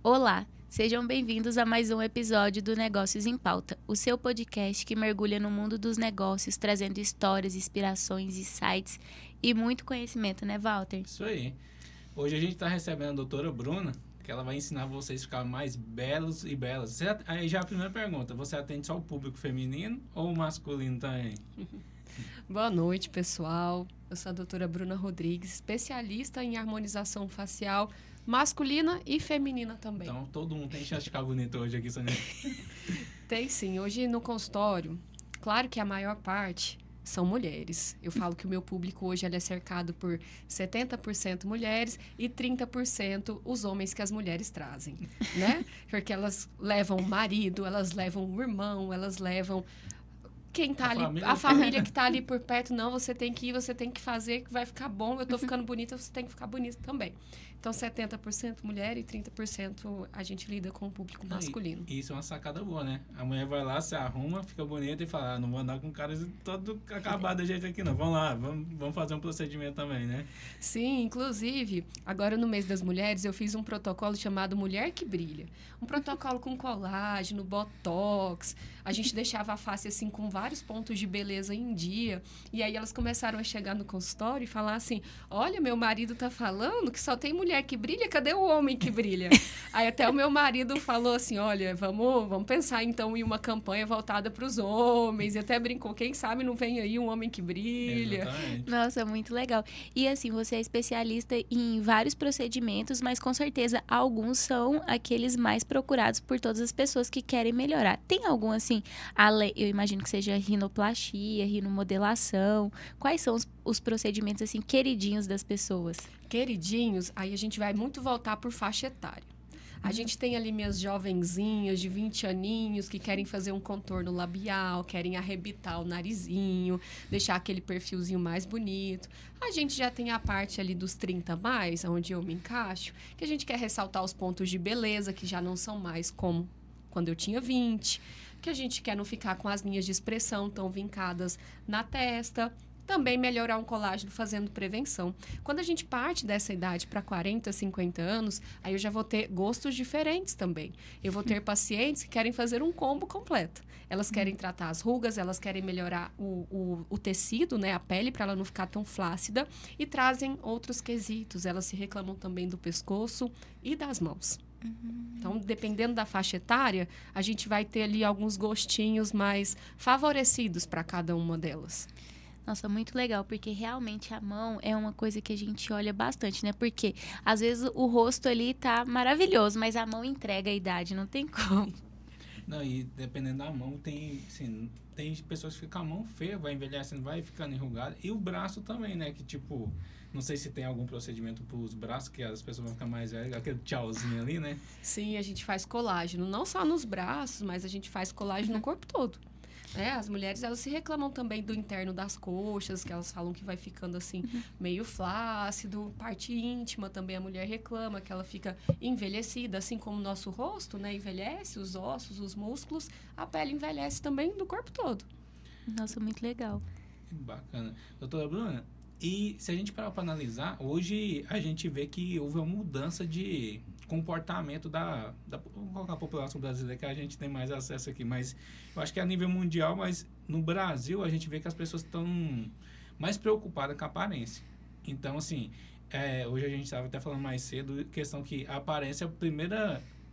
Olá, sejam bem-vindos a mais um episódio do Negócios em Pauta, o seu podcast que mergulha no mundo dos negócios, trazendo histórias, inspirações, insights e muito conhecimento, né, Walter? Isso aí. Hoje a gente está recebendo a doutora Bruna, que ela vai ensinar vocês a ficar mais belos e belas. Aí já a primeira pergunta, você atende só o público feminino ou o masculino também? Boa noite, pessoal. Eu sou a doutora Bruna Rodrigues, especialista em harmonização facial masculina e feminina também. Então todo mundo tem chance de ficar bonito hoje aqui, Sonia. Tem sim. Hoje no consultório, claro que a maior parte são mulheres. Eu falo que o meu público hoje ele é cercado por 70% mulheres e 30% os homens que as mulheres trazem, né? Porque elas levam o marido, elas levam o irmão, elas levam quem tá ali, a família que tá ali por perto. Não, você tem que ir, você tem que fazer, que vai ficar bom. Eu tô ficando bonita, você tem que ficar bonita também. Então, 70% mulher e 30% a gente lida com o público masculino. Isso é uma sacada boa, né? A mulher vai lá, se arruma, fica bonita e fala, não vou andar com caras todo acabado da gente aqui, não. Vamos lá, vamos fazer um procedimento também, né? Sim, inclusive, agora no mês das mulheres, eu fiz um protocolo chamado Mulher que Brilha. Um protocolo com colágeno, botox. A gente deixava a face assim com vários pontos de beleza em dia. E aí elas começaram a chegar no consultório e falar assim, olha, meu marido tá falando que só tem mulher que brilha, cadê o homem que brilha? Aí até o meu marido falou assim, olha, vamos pensar então em uma campanha voltada para os homens. E até brincou, quem sabe não vem aí um homem que brilha. Exatamente. Nossa, muito legal. E assim, você é especialista em vários procedimentos, mas com certeza alguns são aqueles mais procurados por todas as pessoas que querem melhorar. Tem algum assim, eu imagino que seja rinoplastia, rinomodelação. Quais são os procedimentos assim queridinhos das pessoas? Queridinhos, aí a gente vai muito voltar por faixa etária. A gente tem ali minhas jovenzinhas de 20 aninhos que querem fazer um contorno labial, querem arrebitar o narizinho, deixar aquele perfilzinho mais bonito. A gente já tem a parte ali dos 30 mais, onde eu me encaixo, que a gente quer ressaltar os pontos de beleza, que já não são mais como quando eu tinha 20, que a gente quer não ficar com as linhas de expressão tão vincadas na testa. Também melhorar um colágeno fazendo prevenção. Quando a gente parte dessa idade para 40, 50 anos, aí eu já vou ter gostos diferentes também. Eu vou ter pacientes que querem fazer um combo completo. Elas querem tratar as rugas, elas querem melhorar o tecido, né, a pele, para ela não ficar tão flácida, e trazem outros quesitos. Elas se reclamam também do pescoço e das mãos. Então, dependendo da faixa etária, a gente vai ter ali alguns gostinhos mais favorecidos para cada uma delas. Nossa, muito legal, porque realmente a mão é uma coisa que a gente olha bastante, né? Porque às vezes o rosto ali tá maravilhoso, mas a mão entrega a idade, não tem como. Não, e dependendo da mão, tem, assim, tem pessoas que ficam com a mão feia, vai envelhecendo, vai ficando enrugada. E o braço também, né? Que tipo, não sei se tem algum procedimento para os braços, que as pessoas vão ficar mais velhas, aquele tchauzinho ali, né? Sim, a gente faz colágeno, não só nos braços, mas a gente faz colágeno no corpo todo. As mulheres, elas se reclamam também do interno das coxas, que elas falam que vai ficando assim, meio flácido. Parte íntima também a mulher reclama, que ela fica envelhecida, assim como o nosso rosto, né? Envelhece, os ossos, os músculos, a pele envelhece também do corpo todo. Nossa, muito legal. Bacana. Doutora Bruna, e se a gente parar para analisar, hoje a gente vê que houve uma mudança de comportamento vamos colocar a população brasileira, que a gente tem mais acesso aqui, mas eu acho que a nível mundial, mas no Brasil a gente vê que as pessoas estão mais preocupadas com a aparência. Então, assim, hoje a gente estava até falando mais cedo, questão que a aparência é o primeiro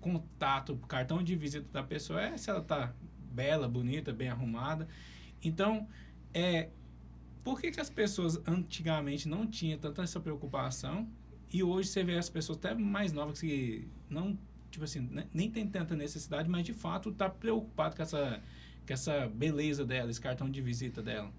contato, cartão de visita da pessoa é se ela está bela, bonita, bem arrumada. Então, por que as pessoas antigamente não tinham tanta essa preocupação e hoje você vê as pessoas até mais novas que não, tipo assim, nem tem tanta necessidade, mas de fato está preocupado com essa beleza dela, esse cartão de visita dela?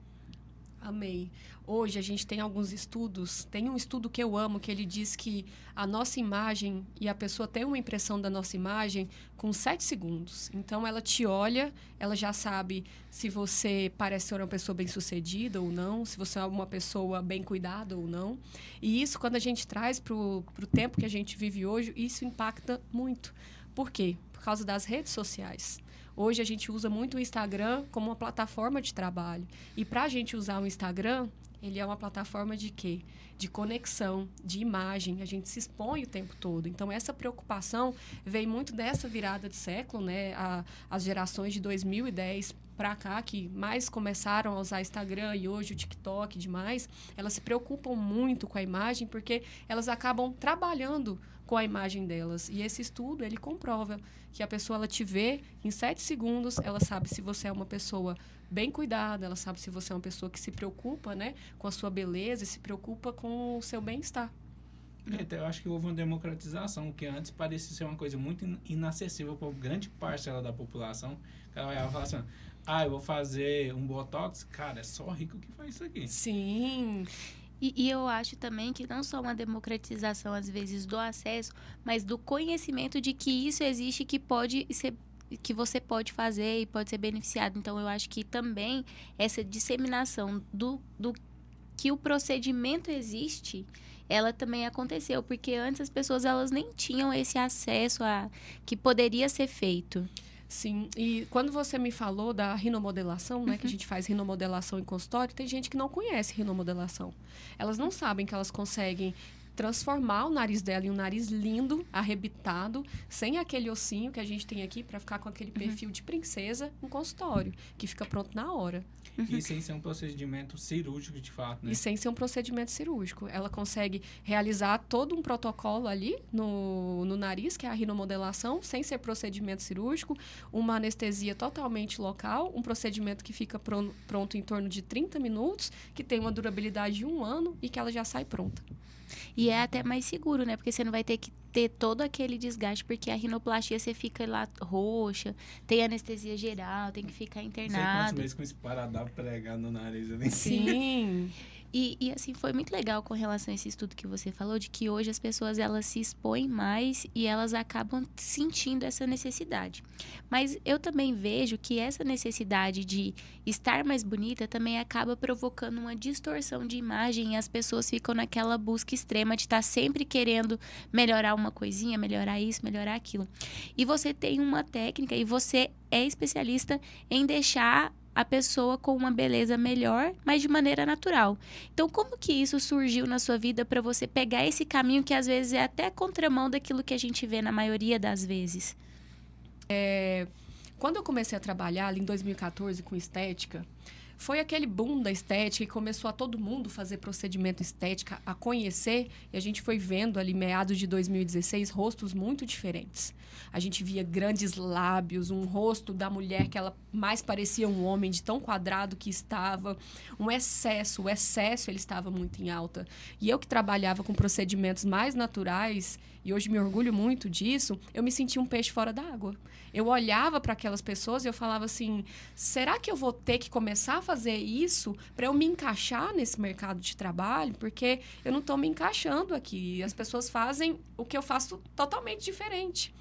Amei. Hoje a gente tem alguns estudos, tem um estudo que eu amo, que ele diz que a nossa imagem, e a pessoa tem uma impressão da nossa imagem com 7 segundos. Então, ela te olha, ela já sabe se você parece ser uma pessoa bem-sucedida ou não, se você é uma pessoa bem cuidada ou não. E isso, quando a gente traz para o tempo que a gente vive hoje, isso impacta muito. Por quê? Por causa das redes sociais. Hoje a gente usa muito o Instagram como uma plataforma de trabalho. E para a gente usar o Instagram, ele é uma plataforma de quê? De conexão, de imagem. A gente se expõe o tempo todo. Então, essa preocupação veio muito dessa virada de século, né? As gerações de 2010 para cá, que mais começaram a usar Instagram e hoje o TikTok e demais, elas se preocupam muito com a imagem porque elas acabam trabalhando com a imagem delas. E esse estudo, ele comprova que a pessoa, ela te vê em 7 segundos, ela sabe se você é uma pessoa bem cuidada, ela sabe se você é uma pessoa que se preocupa, né, com a sua beleza e se preocupa com o seu bem-estar. Eu acho que houve uma democratização, que antes parecia ser uma coisa muito inacessível para grande parcela da população. Ela vai falar assim, eu vou fazer um botox, cara, é só rico que faz isso aqui. Sim. E eu acho também que não só uma democratização, às vezes, do acesso, mas do conhecimento de que isso existe, que pode ser, que você pode fazer e pode ser beneficiado. Então, eu acho que também essa disseminação do que o procedimento existe, ela também aconteceu, porque antes as pessoas, elas nem tinham esse acesso a que poderia ser feito. Sim, e quando você me falou da rinomodelação, né, que a gente faz rinomodelação em consultório, tem gente que não conhece rinomodelação. Elas não sabem que elas conseguem transformar o nariz dela em um nariz lindo, arrebitado, sem aquele ossinho que a gente tem aqui para ficar com aquele perfil de princesa em consultório, que fica pronto na hora. E sem ser um procedimento cirúrgico, de fato, né? E sem ser um procedimento cirúrgico. Ela consegue realizar todo um protocolo ali no nariz, que é a rinomodelação, sem ser procedimento cirúrgico, uma anestesia totalmente local, um procedimento que fica pronto em torno de 30 minutos, que tem uma durabilidade de 1 ano e que ela já sai pronta. E é até mais seguro, né? Porque você não vai ter que ter todo aquele desgaste, porque a rinoplastia você fica lá roxa, tem anestesia geral, tem que ficar Não sei internado. quantos meses com esse paradar pregado no nariz ali. Sim. E assim, foi muito legal com relação a esse estudo que você falou, de que hoje as pessoas, elas se expõem mais e elas acabam sentindo essa necessidade. Mas eu também vejo que essa necessidade de estar mais bonita também acaba provocando uma distorção de imagem e as pessoas ficam naquela busca extrema de estar sempre querendo melhorar uma coisinha, melhorar isso, melhorar aquilo. E você tem uma técnica e você é especialista em deixar a pessoa com uma beleza melhor, mas de maneira natural. Então, como que isso surgiu na sua vida para você pegar esse caminho que às vezes é até contramão daquilo que a gente vê na maioria das vezes? Quando eu comecei a trabalhar ali em 2014 com estética, foi aquele boom da estética e começou a todo mundo fazer procedimento estética, a conhecer, e a gente foi vendo ali, meados de 2016, rostos muito diferentes. A gente via grandes lábios, um rosto da mulher que ela mais parecia um homem, de tão quadrado que estava, o excesso ele estava muito em alta. E eu que trabalhava com procedimentos mais naturais, e hoje me orgulho muito disso, eu me sentia um peixe fora d'água. Eu olhava para aquelas pessoas e eu falava assim, será que eu vou ter que começar a fazer isso para eu me encaixar nesse mercado de trabalho? Porque eu não estou me encaixando aqui. As pessoas fazem o que eu faço totalmente diferente.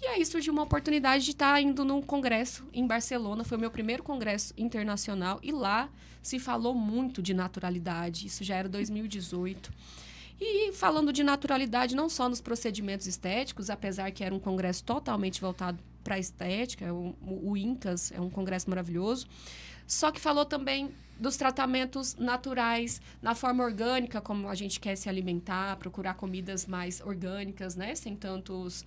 E aí surgiu uma oportunidade de estar indo num congresso em Barcelona. Foi o meu primeiro congresso internacional e lá se falou muito de naturalidade. Isso já era 2018. E falando de naturalidade, não só nos procedimentos estéticos, apesar que era um congresso totalmente voltado para a estética, o INCAS é um congresso maravilhoso, só que falou também dos tratamentos naturais, na forma orgânica, como a gente quer se alimentar, procurar comidas mais orgânicas, né? Sem tantos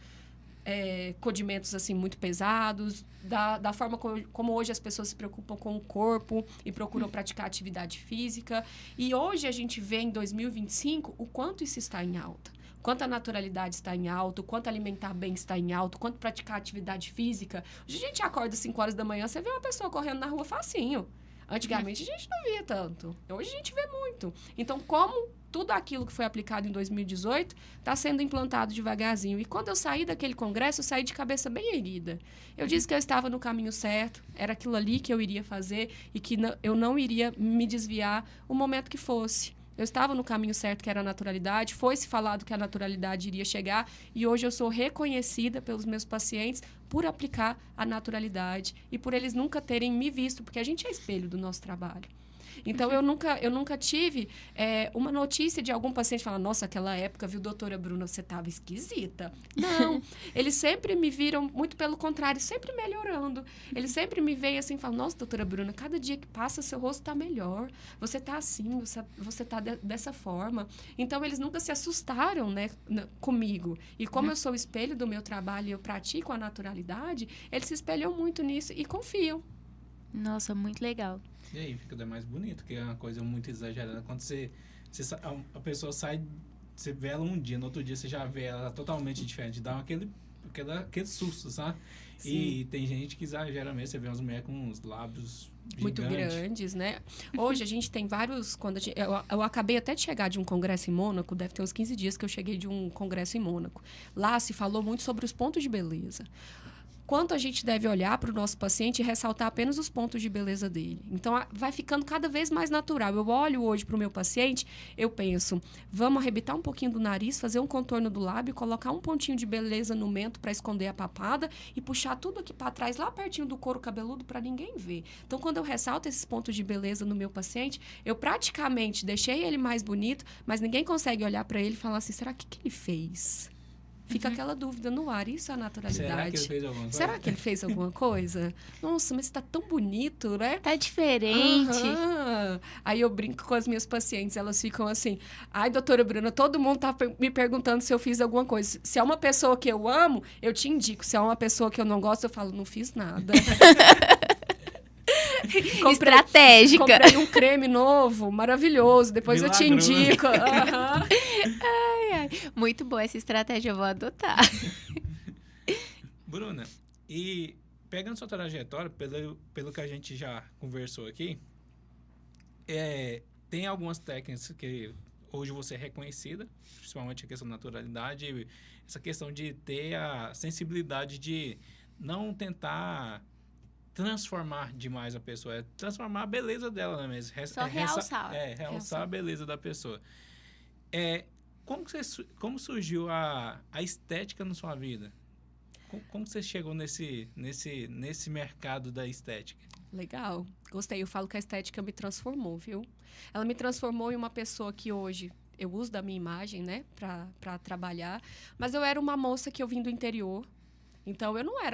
condimentos assim muito pesados, da forma como hoje as pessoas se preocupam com o corpo e procuram praticar atividade física. E hoje a gente vê em 2025 o quanto isso está em alta. Quanto a naturalidade está em alta, o quanto alimentar bem está em alta, o quanto praticar atividade física. Hoje a gente acorda às 5 horas da manhã, você vê uma pessoa correndo na rua facinho. Antigamente a gente não via tanto. Hoje a gente vê muito. Então, como tudo aquilo que foi aplicado em 2018 está sendo implantado devagarzinho. E quando eu saí daquele congresso, eu saí de cabeça bem erguida. Eu disse que eu estava no caminho certo, era aquilo ali que eu iria fazer e que eu não iria me desviar o momento que fosse. Eu estava no caminho certo, que era a naturalidade. Foi-se falado que a naturalidade iria chegar. E hoje eu sou reconhecida pelos meus pacientes por aplicar a naturalidade e por eles nunca terem me visto, porque a gente é espelho do nosso trabalho. Então, eu nunca tive uma notícia de algum paciente falando, nossa, aquela época, viu, doutora Bruna, você estava esquisita. Não, eles sempre me viram, muito pelo contrário, sempre melhorando. Eles sempre me veem assim, falam, nossa, doutora Bruna, cada dia que passa, seu rosto está melhor. Você está assim, você está dessa forma. Então, eles nunca se assustaram, né, comigo. E como eu sou o espelho do meu trabalho e eu pratico a naturalidade, eles se espelham muito nisso e confiam. Nossa, muito legal. E aí fica até mais bonito, que é uma coisa muito exagerada. Quando a pessoa sai, você vê ela um dia, no outro dia você já vê ela totalmente diferente. Dá aquele susto, sabe? Sim. E tem gente que exagera mesmo. Você vê umas mulheres com uns lábios muito grandes, né? Hoje a gente tem vários... Eu acabei até de chegar de um congresso em Mônaco, deve ter uns 15 dias que eu cheguei de um congresso em Mônaco. Lá se falou muito sobre os pontos de beleza. Quanto a gente deve olhar para o nosso paciente e ressaltar apenas os pontos de beleza dele. Então, vai ficando cada vez mais natural. Eu olho hoje para o meu paciente, eu penso, vamos arrebitar um pouquinho do nariz, fazer um contorno do lábio, colocar um pontinho de beleza no mento para esconder a papada e puxar tudo aqui para trás, lá pertinho do couro cabeludo, para ninguém ver. Então, quando eu ressalto esses pontos de beleza no meu paciente, eu praticamente deixei ele mais bonito, mas ninguém consegue olhar para ele e falar assim, será que ele fez? Fica aquela dúvida no ar. Isso é a naturalidade. Será que ele fez alguma coisa? Nossa, mas tá tão bonito, né? Tá diferente. Aí eu brinco com as minhas pacientes. Elas ficam assim... Ai, doutora Bruna, todo mundo tá me perguntando se eu fiz alguma coisa. Se é uma pessoa que eu amo, eu te indico. Se é uma pessoa que eu não gosto, eu falo, não fiz nada. Estratégica. Comprei um creme novo, maravilhoso. Depois Milagroso. Eu te indico. Ai. Muito boa essa estratégia, eu vou adotar. Bruna, e pegando sua trajetória, pelo que a gente já conversou aqui, tem algumas técnicas que hoje você é reconhecida, principalmente a questão da naturalidade, essa questão de ter a sensibilidade de não tentar transformar demais a pessoa, é transformar a beleza dela mesmo. Só realçar. Realçar a beleza da pessoa. Como surgiu a estética na sua vida? Como você chegou nesse mercado da estética? Legal. Gostei. Eu falo que a estética me transformou, viu? Ela me transformou em uma pessoa que hoje eu uso da minha imagem, né, para trabalhar. Mas eu era uma moça que eu vim do interior. Então,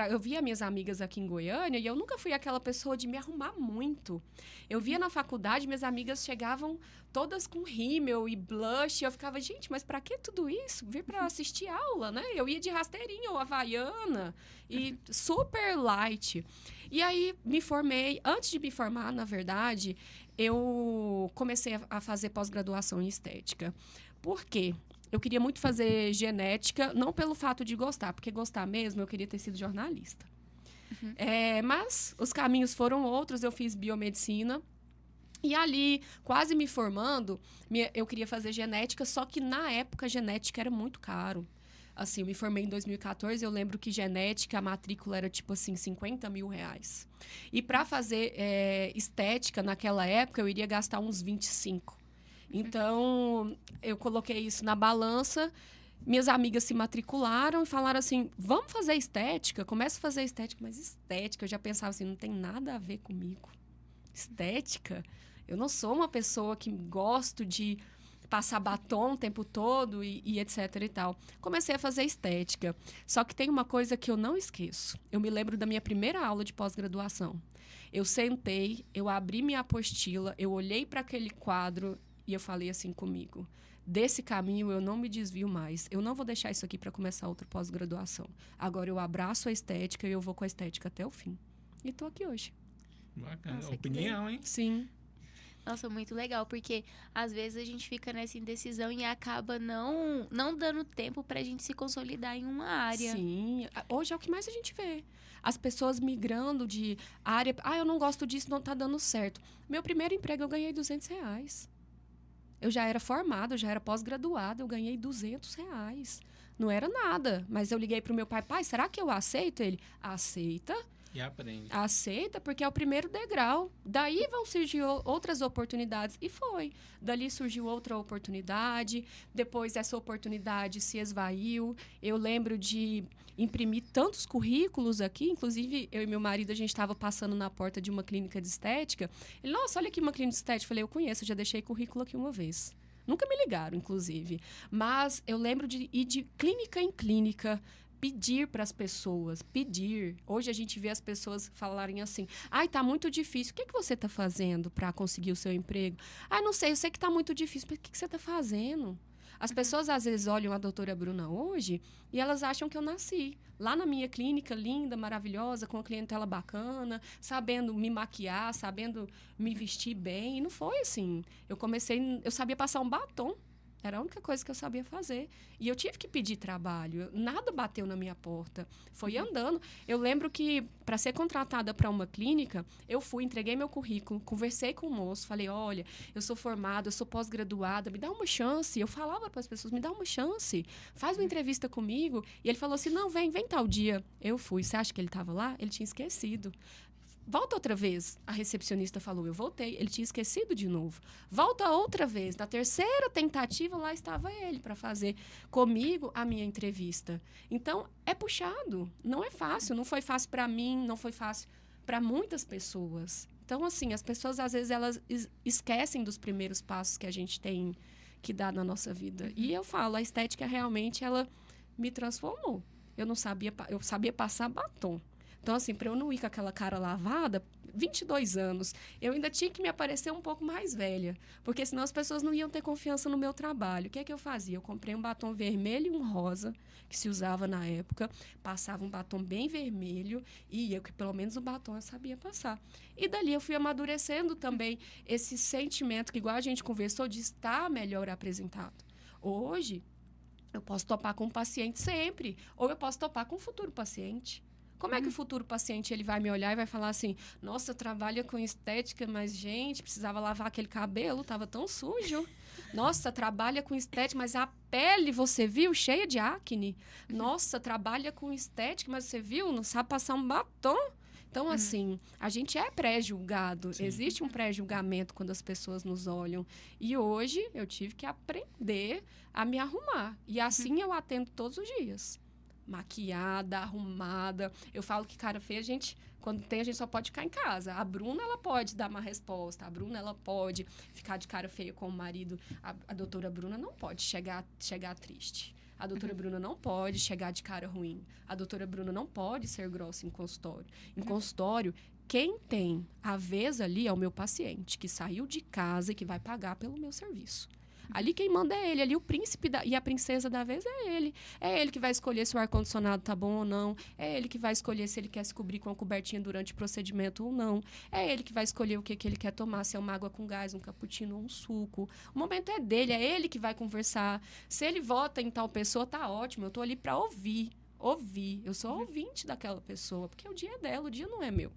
eu via minhas amigas aqui em Goiânia e eu nunca fui aquela pessoa de me arrumar muito. Eu via na faculdade, minhas amigas chegavam todas com rímel e blush. E eu ficava, gente, mas pra que tudo isso? Vir pra assistir aula, né? Eu ia de rasteirinha ou havaiana e super light. E aí, me formei. Antes de me formar, na verdade, eu comecei a fazer pós-graduação em estética. Por quê? Eu queria muito fazer genética, não pelo fato de gostar, porque gostar mesmo, eu queria ter sido jornalista. Mas os caminhos foram outros, eu fiz biomedicina. E ali, quase me formando, eu queria fazer genética, só que na época genética era muito caro. Assim, eu me formei em 2014, eu lembro que genética, a matrícula era tipo assim, R$50 mil. E para fazer estética, naquela época, eu iria gastar uns 25. Então, eu coloquei isso na balança, minhas amigas se matricularam e falaram assim, vamos fazer estética? Começa a fazer estética, mas estética, eu já pensava assim, não tem nada a ver comigo. Estética? Eu não sou uma pessoa que gosto de passar batom o tempo todo e etc e tal. Comecei a fazer estética. Só que tem uma coisa que eu não esqueço. Eu me lembro da minha primeira aula de pós-graduação. Eu sentei, eu abri minha apostila, eu olhei para aquele quadro e eu falei assim comigo, desse caminho eu não me desvio mais. Eu não vou deixar isso aqui para começar outra pós-graduação. Agora eu abraço a estética e eu vou com a estética até o fim. E tô aqui hoje. Bacana. Nossa, Opinião, hein? Sim. Nossa, muito legal, porque às vezes a gente fica nessa indecisão e acaba não dando tempo pra gente se consolidar em uma área. Sim, hoje é o que mais a gente vê. As pessoas migrando de área, eu não gosto disso, não tá dando certo. Meu primeiro emprego eu ganhei R$200. Eu já era formada, eu já era pós-graduada, eu ganhei R$200. Não era nada, mas eu liguei pro meu pai, será que eu aceito? Ele, aceita, E aprende. Aceita, porque é o primeiro degrau. Daí vão surgir outras oportunidades. E foi. Dali surgiu outra oportunidade. Depois essa oportunidade se esvaiu. Eu lembro de imprimir tantos currículos aqui. Inclusive, eu e meu marido, a gente estava passando na porta de uma clínica de estética. Ele, nossa, olha aqui uma clínica de estética. Eu falei, eu conheço, eu já deixei currículo aqui uma vez. Nunca me ligaram, inclusive. Mas eu lembro de ir de clínica em clínica, pedir para as pessoas, pedir. Hoje a gente vê as pessoas falarem assim, ai, tá muito difícil, o que você tá fazendo para conseguir o seu emprego? Ah, não sei, eu sei que tá muito difícil, mas o que você tá fazendo? As pessoas, às vezes, olham a doutora Bruna hoje e elas acham que eu nasci lá na minha clínica, linda, maravilhosa, com uma clientela bacana, sabendo me maquiar, sabendo me vestir bem. E não foi assim. Eu sabia passar um batom. Era a única coisa que eu sabia fazer. E eu tive que pedir trabalho. Nada bateu na minha porta. Foi andando. Eu lembro que, para ser contratada para uma clínica, eu fui, entreguei meu currículo, conversei com o moço, falei, olha, eu sou formada, eu sou pós-graduada, me dá uma chance. Eu falava para as pessoas, me dá uma chance. Faz uma entrevista comigo. E ele falou assim, não, vem tal dia. Eu fui. Você acha que ele estava lá? Ele tinha esquecido. Volta outra vez. A recepcionista falou, eu voltei. Ele tinha esquecido de novo. Volta outra vez. Na terceira tentativa, lá estava ele para fazer comigo a minha entrevista. Então, é puxado. Não é fácil. Não foi fácil para mim, não foi fácil para muitas pessoas. Então, assim, as pessoas, às vezes, elas esquecem dos primeiros passos que a gente tem que dar na nossa vida. E eu falo, a estética realmente, ela me transformou. Eu sabia passar batom. Então, assim, para eu não ir com aquela cara lavada, 22 anos, eu ainda tinha que me aparecer um pouco mais velha, porque senão as pessoas não iam ter confiança no meu trabalho. O que é que eu fazia? Eu comprei um batom vermelho e um rosa, que se usava na época, passava um batom bem vermelho e eu, que pelo menos o batom eu sabia passar. E dali eu fui amadurecendo também esse sentimento que, igual a gente conversou, de estar melhor apresentado. Hoje, eu posso topar com um paciente sempre, ou eu posso topar com um futuro paciente. Como é que o futuro paciente ele vai me olhar e vai falar assim, nossa, trabalha com estética, mas, gente, precisava lavar aquele cabelo, estava tão sujo. Nossa, trabalha com estética, mas a pele, você viu, cheia de acne. Nossa, trabalha com estética, mas você viu, não sabe passar um batom. Então, assim, a gente é pré-julgado. Sim. Existe um pré-julgamento quando as pessoas nos olham. E hoje eu tive que aprender a me arrumar. E assim eu atendo todos os dias. Maquiada, arrumada. Eu falo que cara feia, quando tem, a gente só pode ficar em casa. A Bruna, ela pode dar uma resposta. A Bruna, ela pode ficar de cara feia com o marido. A doutora Bruna não pode chegar triste. A doutora Bruna não pode chegar de cara ruim. A doutora Bruna não pode ser grossa em consultório. Em consultório, quem tem a vez ali é o meu paciente, que saiu de casa e que vai pagar pelo meu serviço. Ali quem manda é ele, ali o príncipe e a princesa da vez é ele. É ele que vai escolher se o ar-condicionado tá bom ou não. É ele que vai escolher se ele quer se cobrir com a cobertinha durante o procedimento ou não. É ele que vai escolher o que ele quer tomar, se é uma água com gás, um cappuccino ou um suco. O momento é dele, é ele que vai conversar. Se ele vota em tal pessoa, tá ótimo. Eu tô ali para ouvir. Eu sou ouvinte daquela pessoa, porque o dia é dela, o dia não é meu.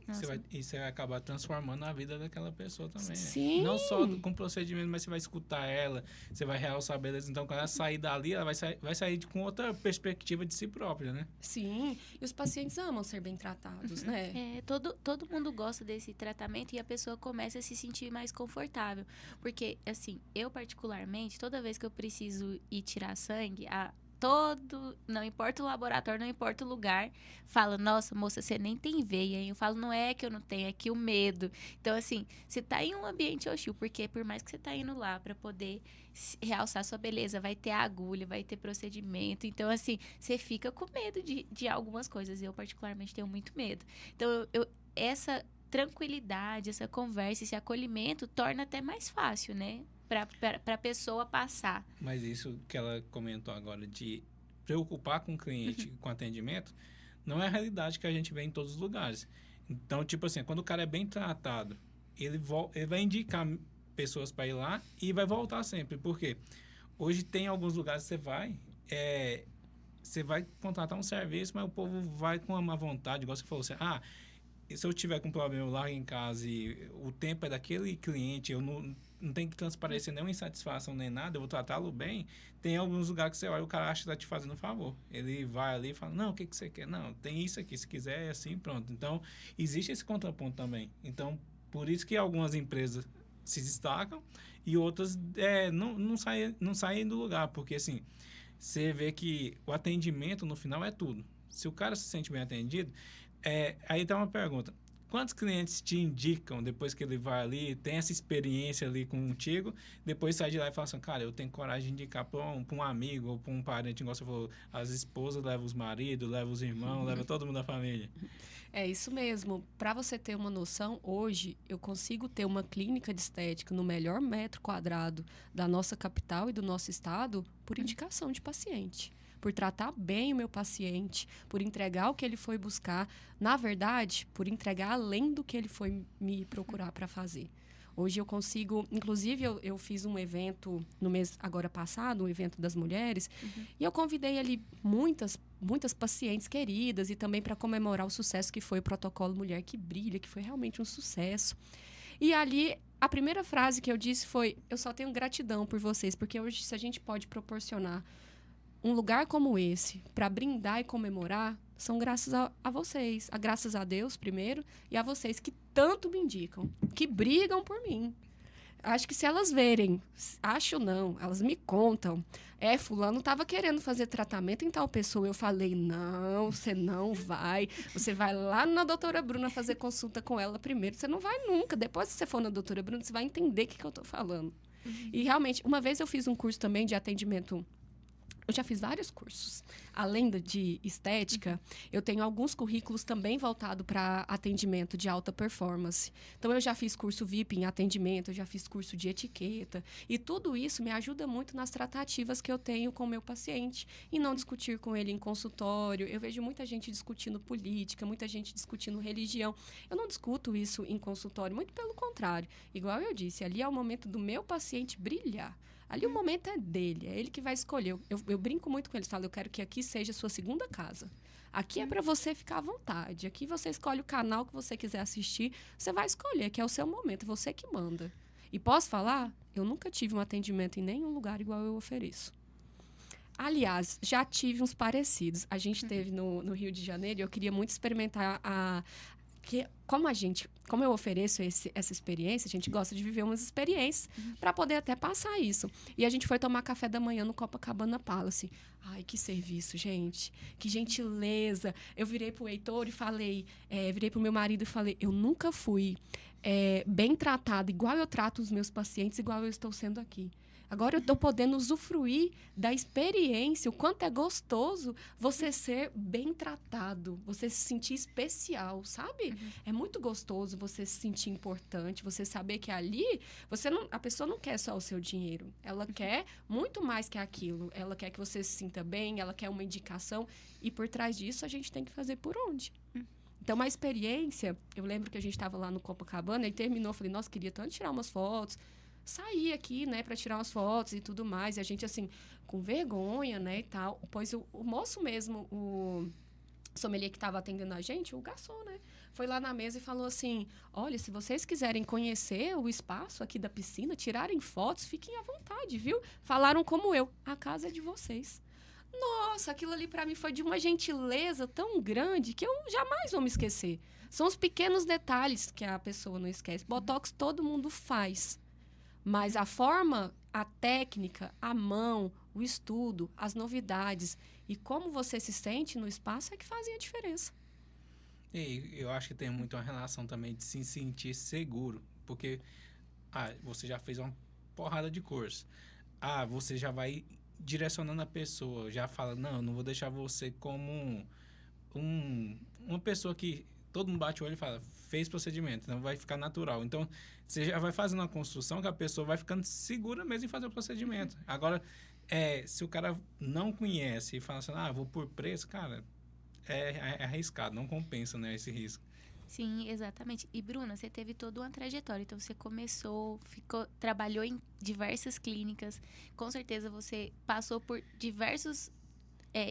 Você vai acabar transformando a vida daquela pessoa também. Sim. Né? Não só com procedimento, mas você vai escutar ela, você vai realçar a beleza. Então, quando ela sair dali, ela vai sair com outra perspectiva de si própria, né? Sim. E os pacientes amam ser bem tratados, né? Todo mundo gosta desse tratamento e a pessoa começa a se sentir mais confortável. Porque, assim, eu particularmente, toda vez que eu preciso ir tirar sangue, não importa o laboratório, não importa o lugar, fala, nossa, moça, você nem tem veia. E eu falo, não é que eu não tenho, é que o medo. Então, assim, você tá em um ambiente hostil, porque por mais que você tá indo lá para poder realçar sua beleza, vai ter agulha, vai ter procedimento. Então, assim, você fica com medo de algumas coisas. Eu, particularmente, tenho muito medo. Então, essa tranquilidade, essa conversa, esse acolhimento torna até mais fácil, né? Para a pessoa passar. Mas isso que ela comentou agora de preocupar com o cliente, com atendimento, não é a realidade que a gente vê em todos os lugares. Então, tipo assim, quando o cara é bem tratado, ele vai indicar pessoas para ir lá e vai voltar sempre. Por quê? Hoje tem alguns lugares que você vai contratar um serviço, mas o povo vai com uma má vontade, igual você falou assim, se eu tiver com problema, eu largo em casa e o tempo é daquele cliente, eu não tenho que transparecer nenhuma insatisfação nem nada, eu vou tratá-lo bem. Tem alguns lugares que você olha, o cara acha que está te fazendo um favor. Ele vai ali e fala, não, o que você quer? Não, tem isso aqui, se quiser é assim, pronto. Então, existe esse contraponto também. Então, por isso que algumas empresas se destacam e outras não saem do lugar, porque assim, você vê que o atendimento no final é tudo. Se o cara se sente bem atendido, aí tem uma pergunta. Quantos clientes te indicam depois que ele vai ali, tem essa experiência ali contigo, depois sai de lá e fala assim, cara, eu tenho coragem de indicar para um amigo ou para um parente, igual você falou, as esposas levam os maridos, levam os irmãos, levam todo mundo da família. É isso mesmo. Para você ter uma noção, hoje eu consigo ter uma clínica de estética no melhor metro quadrado da nossa capital e do nosso estado por indicação de paciente. Por tratar bem o meu paciente, por entregar o que ele foi buscar. Na verdade, por entregar além do que ele foi me procurar para fazer. Hoje eu consigo... Inclusive, eu fiz um evento no mês agora passado, um evento das mulheres, e eu convidei ali muitas pacientes queridas e também para comemorar o sucesso que foi o protocolo Mulher que Brilha, que foi realmente um sucesso. E ali, a primeira frase que eu disse foi, eu só tenho gratidão por vocês, porque hoje, se a gente pode proporcionar um lugar como esse para brindar e comemorar, são graças a vocês. Graças a Deus, primeiro, e a vocês que tanto me indicam, que brigam por mim. Acho que se elas verem, acho não, elas me contam. Fulano estava querendo fazer tratamento em tal pessoa. Eu falei, não, você não vai. Você vai lá na doutora Bruna fazer consulta com ela primeiro. Você não vai nunca. Depois que você for na doutora Bruna, você vai entender o que eu estou falando. E realmente, uma vez eu fiz um curso também de atendimento. Eu já fiz vários cursos. Além de estética, eu tenho alguns currículos também voltados para atendimento de alta performance. Então, eu já fiz curso VIP em atendimento, eu já fiz curso de etiqueta. E tudo isso me ajuda muito nas tratativas que eu tenho com o meu paciente. E não discutir com ele em consultório. Eu vejo muita gente discutindo política, muita gente discutindo religião. Eu não discuto isso em consultório, muito pelo contrário. Igual eu disse, ali é o momento do meu paciente brilhar. Ali o momento é dele, é ele que vai escolher. Eu brinco muito com eles, falo, eu quero que aqui seja a sua segunda casa. Aqui é para você ficar à vontade. Aqui você escolhe o canal que você quiser assistir. Você vai escolher, que é o seu momento, é você que manda. E posso falar? Eu nunca tive um atendimento em nenhum lugar igual eu ofereço. Aliás, já tive uns parecidos. A gente teve no Rio de Janeiro e eu queria muito experimentar como eu ofereço essa experiência, a gente gosta de viver umas experiências para poder até passar isso. E a gente foi tomar café da manhã no Copacabana Palace. Ai, que serviço, gente. Que gentileza. Eu virei pro Heitor e falei, virei pro meu marido e falei, eu nunca fui bem tratada, igual eu trato os meus pacientes, igual eu estou sendo aqui. Agora eu estou podendo usufruir da experiência, o quanto é gostoso você ser bem tratado, você se sentir especial, sabe? É muito gostoso você se sentir importante, você saber que ali a pessoa não quer só o seu dinheiro, ela quer muito mais que aquilo. Ela quer que você se sinta bem, ela quer uma indicação e por trás disso a gente tem que fazer por onde? Então, uma experiência, eu lembro que a gente estava lá no Copacabana e terminou, eu falei, nossa, queria tanto tirar umas fotos. Saí aqui, né, para tirar umas fotos e tudo mais. E a gente, assim, com vergonha, né, e tal. Pois o moço mesmo, o sommelier que estava atendendo a gente, o garçom, né, foi lá na mesa e falou assim, olha, se vocês quiserem conhecer o espaço aqui da piscina, tirarem fotos, fiquem à vontade, viu? Falaram como eu, a casa é de vocês. Nossa, aquilo ali para mim foi de uma gentileza tão grande que eu jamais vou me esquecer. São os pequenos detalhes que a pessoa não esquece. Botox todo mundo faz. Mas a forma, a técnica, a mão, o estudo, as novidades e como você se sente no espaço é que fazem a diferença. E eu acho que tem muito uma relação também de se sentir seguro. Porque você já fez uma porrada de curso. Você já vai direcionando a pessoa. Já fala, não vou deixar você como uma pessoa que todo mundo bate o olho e fala, fez procedimento, então vai ficar natural. Então, você já vai fazendo uma construção que a pessoa vai ficando segura mesmo em fazer o procedimento. Agora, se o cara não conhece e fala assim, vou por preço, cara, é arriscado, não compensa, né, esse risco. Sim, exatamente. E, Bruna, você teve toda uma trajetória. Então, você começou, trabalhou em diversas clínicas. Com certeza, você passou por diversos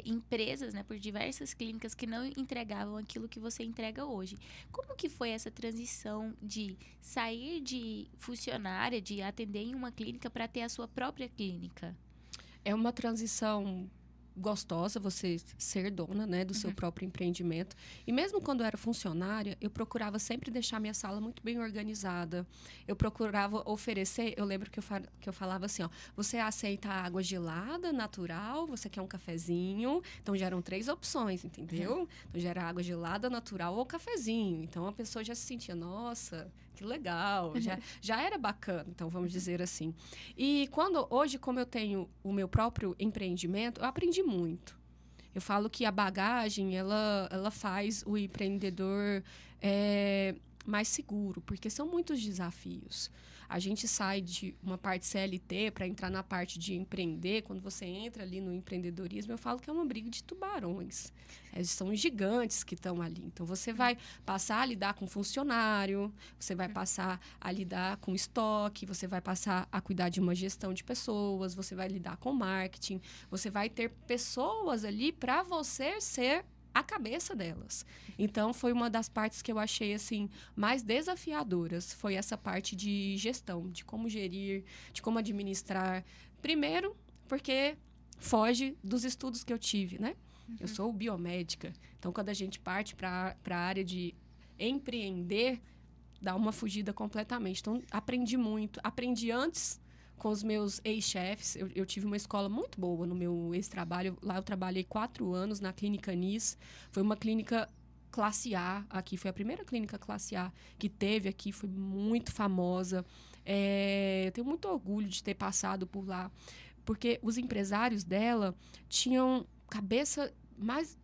empresas, né, por diversas clínicas que não entregavam aquilo que você entrega hoje. Como que foi essa transição de sair de funcionária, de atender em uma clínica para ter a sua própria clínica? É uma transição gostosa você ser dona, né, do seu próprio empreendimento. E mesmo quando eu era funcionária, eu procurava sempre deixar minha sala muito bem organizada. Eu procurava oferecer, eu lembro que eu falava assim, ó, você aceita água gelada, natural, você quer um cafezinho? Então já eram 3 opções, entendeu? Então já era água gelada, natural ou cafezinho. Então a pessoa já se sentia, nossa, que legal, já era bacana, então vamos dizer assim. E hoje, como eu tenho o meu próprio empreendimento, eu aprendi muito. Eu falo que a bagagem, ela faz o empreendedor mais seguro, porque são muitos desafios. A gente sai de uma parte CLT para entrar na parte de empreender. Quando você entra ali no empreendedorismo, eu falo que é uma briga de tubarões. São gigantes que estão ali. Então, você vai passar a lidar com funcionário, você vai passar a lidar com estoque, você vai passar a cuidar de uma gestão de pessoas, você vai lidar com marketing, você vai ter pessoas ali para você ser a cabeça delas. Então, foi uma das partes que eu achei, assim, mais desafiadoras. Foi essa parte de gestão, de como gerir, de como administrar. Primeiro, porque foge dos estudos que eu tive, né? Eu sou biomédica. Então, quando a gente parte para a área de empreender, dá uma fugida completamente. Então, aprendi muito. Aprendi antes com os meus ex-chefes. Eu tive uma escola muito boa no meu ex-trabalho. Lá eu trabalhei 4 anos na Clínica NIS. Foi uma clínica classe A aqui. Foi a primeira clínica classe A que teve aqui. Foi muito famosa. Eu tenho muito orgulho de ter passado por lá. Porque os empresários dela tinham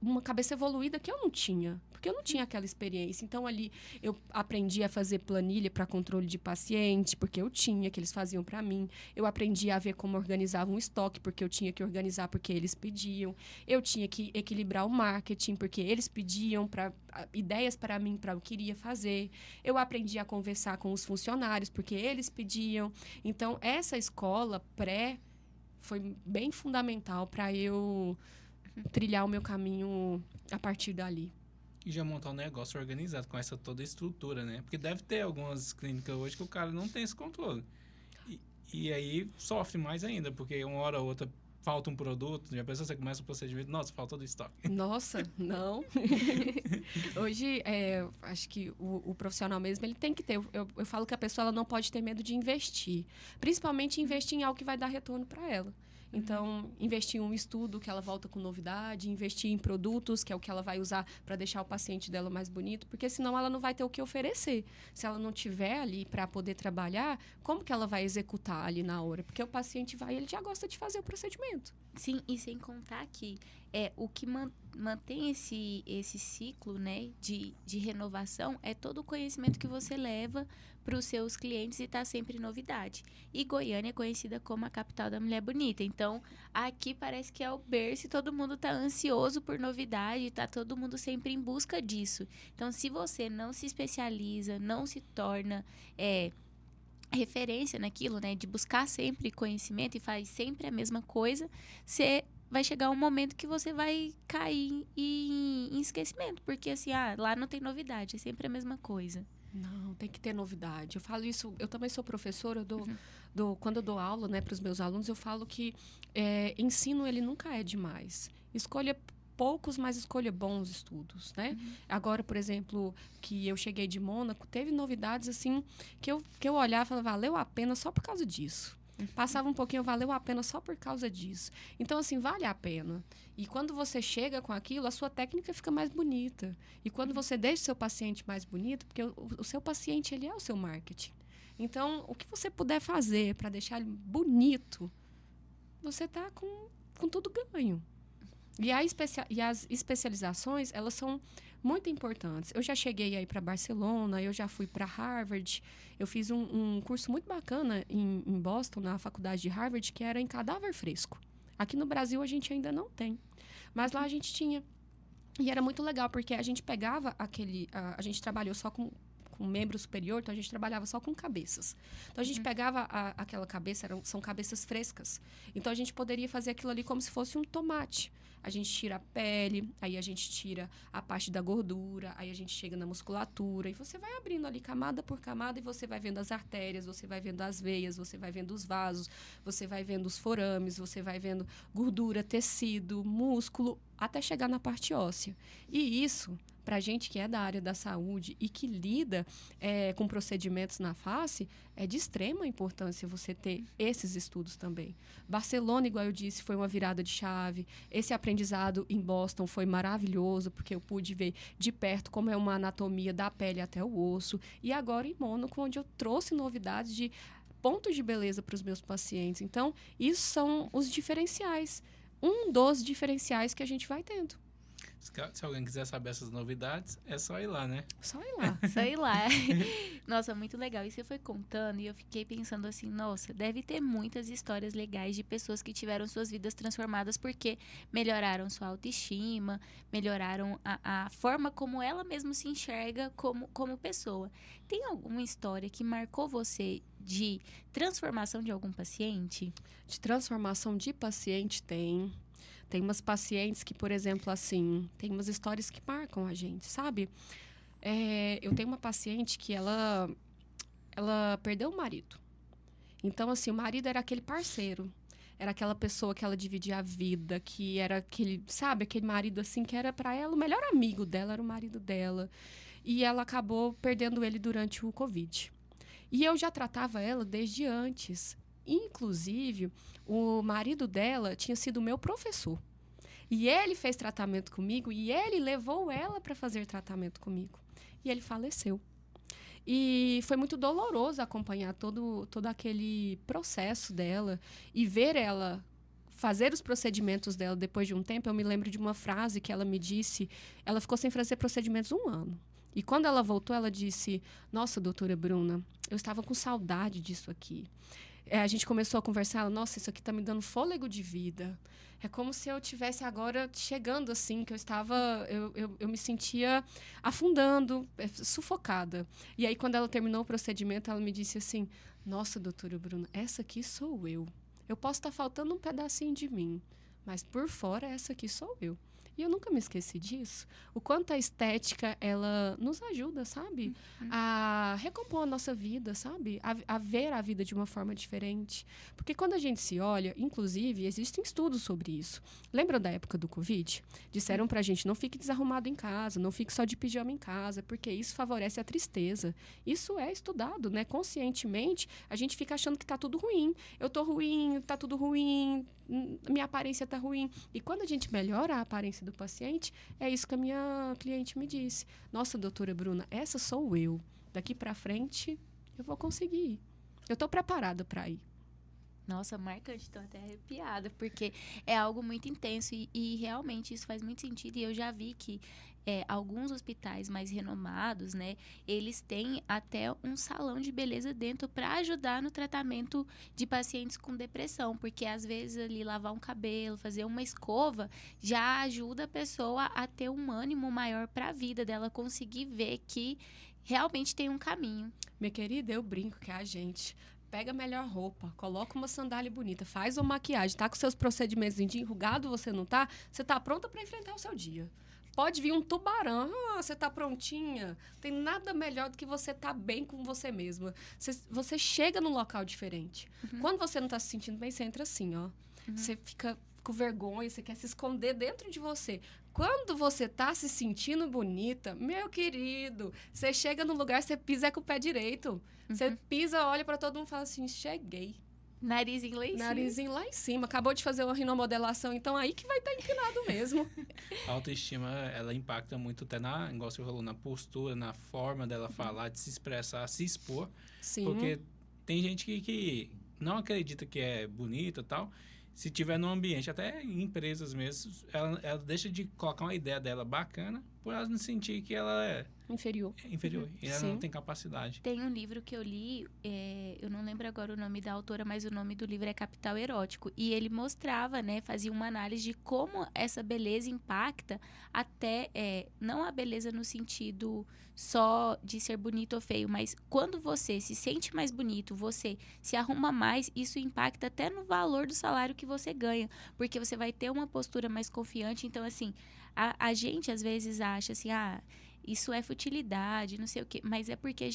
uma cabeça evoluída que eu não tinha, porque eu não tinha aquela experiência. Então, ali, eu aprendi a fazer planilha para controle de paciente, porque eu tinha, que eles faziam para mim. Eu aprendi a ver como organizava um estoque, porque eu tinha que organizar, porque eles pediam. Eu tinha que equilibrar o marketing, porque eles pediam ideias para mim, para o que eu queria fazer. Eu aprendi a conversar com os funcionários, porque eles pediam. Então, essa escola foi bem fundamental para eu trilhar o meu caminho a partir dali. E já montar um negócio organizado com essa toda estrutura, né? Porque deve ter algumas clínicas hoje que o cara não tem esse controle. E aí sofre mais ainda, porque uma hora ou outra falta um produto, já pensou, você começa o procedimento, nossa, faltou do estoque. Nossa, não. Hoje, acho que o profissional mesmo, ele tem que ter. Eu falo que a pessoa ela não pode ter medo de investir. Principalmente investir em algo que vai dar retorno para ela. Então, investir em um estudo que ela volta com novidade, investir em produtos, que é o que ela vai usar para deixar o paciente dela mais bonito, porque senão ela não vai ter o que oferecer. Se ela não tiver ali para poder trabalhar, como que ela vai executar ali na hora? Porque o paciente ele já gosta de fazer o procedimento. Sim, e sem contar que o que mantém esse ciclo, né, de renovação é todo o conhecimento que você leva para os seus clientes e está sempre em novidade. E Goiânia é conhecida como a capital da mulher bonita. Então, aqui parece que é o berço e todo mundo está ansioso por novidade, está todo mundo sempre em busca disso. Então, se você não se especializa, não se torna referência naquilo, né, de buscar sempre conhecimento e faz sempre a mesma coisa, você vai chegar um momento que você vai cair em esquecimento, porque assim, lá não tem novidade, é sempre a mesma coisa. Não, tem que ter novidade. Eu falo isso, eu também sou professora, quando eu dou aula, né, para os meus alunos, eu falo que ensino ele nunca é demais. Escolha poucos, mas escolha bons estudos, né? Agora, por exemplo, que eu cheguei de Mônaco, teve novidades assim que eu olhava e falava, valeu a pena só por causa disso. Passava um pouquinho, valeu a pena só por causa disso. Então, assim, vale a pena. E quando você chega com aquilo, a sua técnica fica mais bonita. E quando você deixa o seu paciente mais bonito, porque o seu paciente, ele é o seu marketing. Então, o que você puder fazer para deixar ele bonito, você está com tudo ganho. E as especializações, elas são muito importantes. Eu já cheguei aí para Barcelona, eu já fui para Harvard. Eu fiz um curso muito bacana em Boston, na faculdade de Harvard, que era em cadáver fresco. Aqui no Brasil a gente ainda não tem. Mas lá a gente tinha. E era muito legal, porque a gente pegava a gente trabalhou só com com membro superior, então a gente trabalhava só com cabeças. Então a gente pegava aquela cabeça, são cabeças frescas. Então a gente poderia fazer aquilo ali como se fosse um tomate. A gente tira a pele, aí a gente tira a parte da gordura, aí a gente chega na musculatura e você vai abrindo ali camada por camada e você vai vendo as artérias, você vai vendo as veias, você vai vendo os vasos, você vai vendo os forames, você vai vendo gordura, tecido, músculo, até chegar na parte óssea. E isso, para gente que é da área da saúde e que lida com procedimentos na face, é de extrema importância você ter esses estudos também. Barcelona, igual eu disse, foi uma virada de chave. Esse aprendizado em Boston foi maravilhoso, porque eu pude ver de perto como é uma anatomia da pele até o osso. E agora em Mônaco, onde eu trouxe novidades de pontos de beleza para os meus pacientes. Então, isso são os diferenciais. Um dos diferenciais que a gente vai tendo. Se alguém quiser saber essas novidades, é só ir lá, né? Só ir lá. Só ir lá. Nossa, muito legal. E você foi contando e eu fiquei pensando assim, nossa, deve ter muitas histórias legais de pessoas que tiveram suas vidas transformadas porque melhoraram sua autoestima, melhoraram a forma como ela mesma se enxerga como pessoa. Tem alguma história que marcou você de transformação de algum paciente? De transformação de paciente tem. Tem umas pacientes que, por exemplo, assim, tem umas histórias que marcam a gente, sabe? Eu tenho uma paciente que ela perdeu o marido. Então, assim, o marido era aquele parceiro. Era aquela pessoa que ela dividia a vida, que era aquele, sabe, aquele marido, assim, que era para ela o melhor amigo dela, era o marido dela. E ela acabou perdendo ele durante o Covid. E eu já tratava ela desde antes. Inclusive, o marido dela tinha sido meu professor. E ele fez tratamento comigo e ele levou ela para fazer tratamento comigo. E ele faleceu. E foi muito doloroso acompanhar todo aquele processo dela e ver ela fazer os procedimentos dela depois de um tempo. Eu me lembro de uma frase que ela me disse. Ela ficou sem fazer procedimentos 1 ano. E quando ela voltou, ela disse: nossa, doutora Bruna, eu estava com saudade disso aqui. A gente começou a conversar, nossa, isso aqui tá me dando fôlego de vida. É como se eu tivesse agora chegando assim, que eu me sentia afundando, sufocada. E aí, quando ela terminou o procedimento, ela me disse assim: nossa, doutora Bruna, essa aqui sou eu. Eu posso estar faltando um pedacinho de mim, mas por fora, essa aqui sou eu. E eu nunca me esqueci disso. O quanto a estética, ela nos ajuda, sabe? A recompor a nossa vida, sabe? A ver a vida de uma forma diferente. Porque quando a gente se olha, inclusive, existem estudos sobre isso. Lembra da época do Covid? Disseram pra gente, não fique desarrumado em casa, não fique só de pijama em casa, porque isso favorece a tristeza. Isso é estudado, né? Conscientemente, a gente fica achando que tá tudo ruim. Eu tô ruim, tá tudo ruim, minha aparência tá ruim. E quando a gente melhora a aparência do paciente, é isso que a minha cliente me disse. Nossa, doutora Bruna, essa sou eu. Daqui para frente, eu vou conseguir ir. Eu tô preparada para ir. Nossa, marcante, tô até arrepiada, porque é algo muito intenso e realmente isso faz muito sentido. E eu já vi que alguns hospitais mais renomados, né, eles têm até um salão de beleza dentro para ajudar no tratamento de pacientes com depressão, porque às vezes ali lavar um cabelo, fazer uma escova, já ajuda a pessoa a ter um ânimo maior para a vida dela, conseguir ver que realmente tem um caminho. Minha querida, eu brinco que a gente pega a melhor roupa, coloca uma sandália bonita, faz uma maquiagem, tá com seus procedimentos de enrugado, você não tá? Você tá pronta para enfrentar o seu dia. Pode vir um tubarão, você tá prontinha. Tem nada melhor do que você tá bem com você mesma. Você chega num local diferente. Quando você não tá se sentindo bem, você entra assim, ó. Você fica com vergonha, você quer se esconder dentro de você. Quando você tá se sentindo bonita, meu querido, você chega no lugar, você pisa com o pé direito. Você pisa, olha para todo mundo e fala assim, cheguei. Narizinho lá em cima. Narizinho lá em cima. Acabou de fazer uma rinomodelação, então aí que vai estar inclinado mesmo. A autoestima, ela impacta muito até igual você falou, na postura, na forma dela falar, de se expressar, se expor. Sim. Porque tem gente que não acredita que é bonita e tal. Se tiver num ambiente, até em empresas mesmo, ela deixa de colocar uma ideia dela bacana por ela não sentir que ela é Inferior. inferior e ela Sim. não tem capacidade. Tem um livro que eu li, eu não lembro agora o nome da autora, mas o nome do livro é Capital Erótico. E ele mostrava, né, fazia uma análise de como essa beleza impacta até, não a beleza no sentido só de ser bonito ou feio, mas quando você se sente mais bonito, você se arruma mais, isso impacta até no valor do salário que você ganha. Porque você vai ter uma postura mais confiante. Então, assim, a gente às vezes acha assim, isso é futilidade, não sei o quê. Mas é porque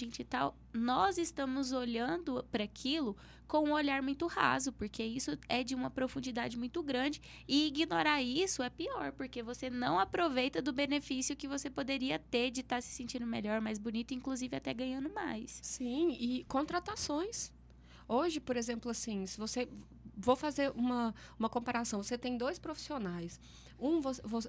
nós estamos olhando para aquilo com um olhar muito raso, porque isso é de uma profundidade muito grande. E ignorar isso é pior, porque você não aproveita do benefício que você poderia ter de estar se sentindo melhor, mais bonito, inclusive até ganhando mais. Sim, e contratações. Hoje, por exemplo, assim, se você... Vou fazer uma comparação. Você tem 2 profissionais.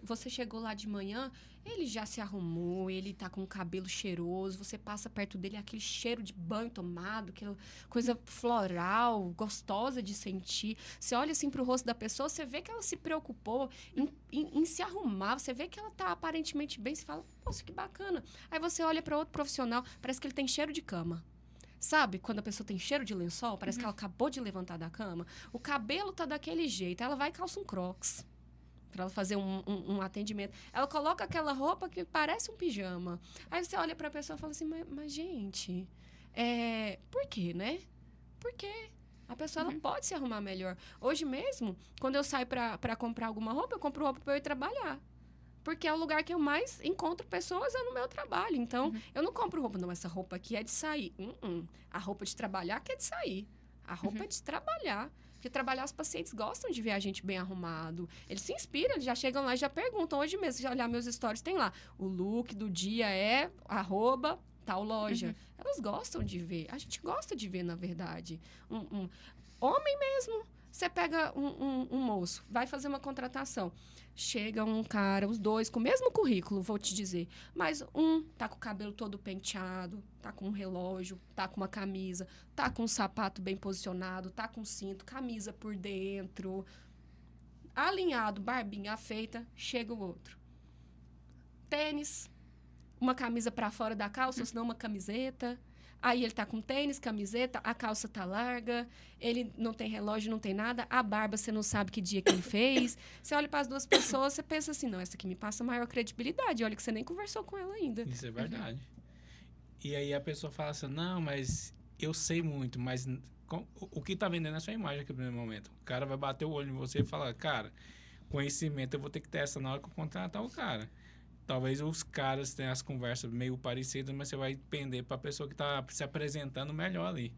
Você chegou lá de manhã, ele já se arrumou, ele tá com o cabelo cheiroso, você passa perto dele, aquele cheiro de banho tomado, aquela coisa floral, gostosa de sentir. Você olha assim pro rosto da pessoa, você vê que ela se preocupou em se arrumar, você vê que ela tá aparentemente bem, você fala, nossa, que bacana. Aí você olha para outro profissional, parece que ele tem cheiro de cama. Sabe, quando a pessoa tem cheiro de lençol, parece que ela acabou de levantar da cama. O cabelo tá daquele jeito, ela vai e calça um crocs para ela fazer um atendimento. Ela coloca aquela roupa que parece um pijama. Aí você olha para a pessoa e fala assim, mas gente, por quê, né? Por quê? A pessoa ela pode se arrumar melhor. Hoje mesmo, quando eu saio para comprar alguma roupa, eu compro roupa para eu ir trabalhar. Porque é o lugar que eu mais encontro pessoas no meu trabalho. Então, eu não compro roupa. Não, essa roupa aqui é de sair. A roupa de trabalhar que é de sair. A roupa é de trabalhar. Porque trabalhar, os pacientes gostam de ver a gente bem arrumado. Eles se inspiram, eles já chegam lá e já perguntam. Hoje mesmo, se olhar meus stories, tem lá. O look do dia é @ tal loja. Elas gostam de ver. A gente gosta de ver, na verdade. Homem mesmo. Você pega um moço, vai fazer uma contratação. Chega um cara, os 2 com o mesmo currículo, vou te dizer. Mas tá com o cabelo todo penteado, tá com um relógio, tá com uma camisa, tá com um sapato bem posicionado, tá com cinto, camisa por dentro. Alinhado, barbinha feita, chega o outro. Tênis, uma camisa para fora da calça, ou senão uma camiseta. Aí ele tá com tênis, camiseta, a calça tá larga, ele não tem relógio, não tem nada, a barba você não sabe que dia que ele fez. Você olha para as 2 pessoas, você pensa assim, não, essa aqui me passa maior credibilidade. Olha que você nem conversou com ela ainda. Isso é verdade. E aí a pessoa fala assim, não, mas eu sei muito, mas o que tá vendendo é a sua imagem aqui no primeiro momento. O cara vai bater o olho em você e falar, cara, conhecimento eu vou ter que ter essa na hora que eu contratar o cara. Talvez os caras tenham as conversas meio parecidas, mas você vai pender para a pessoa que está se apresentando melhor ali.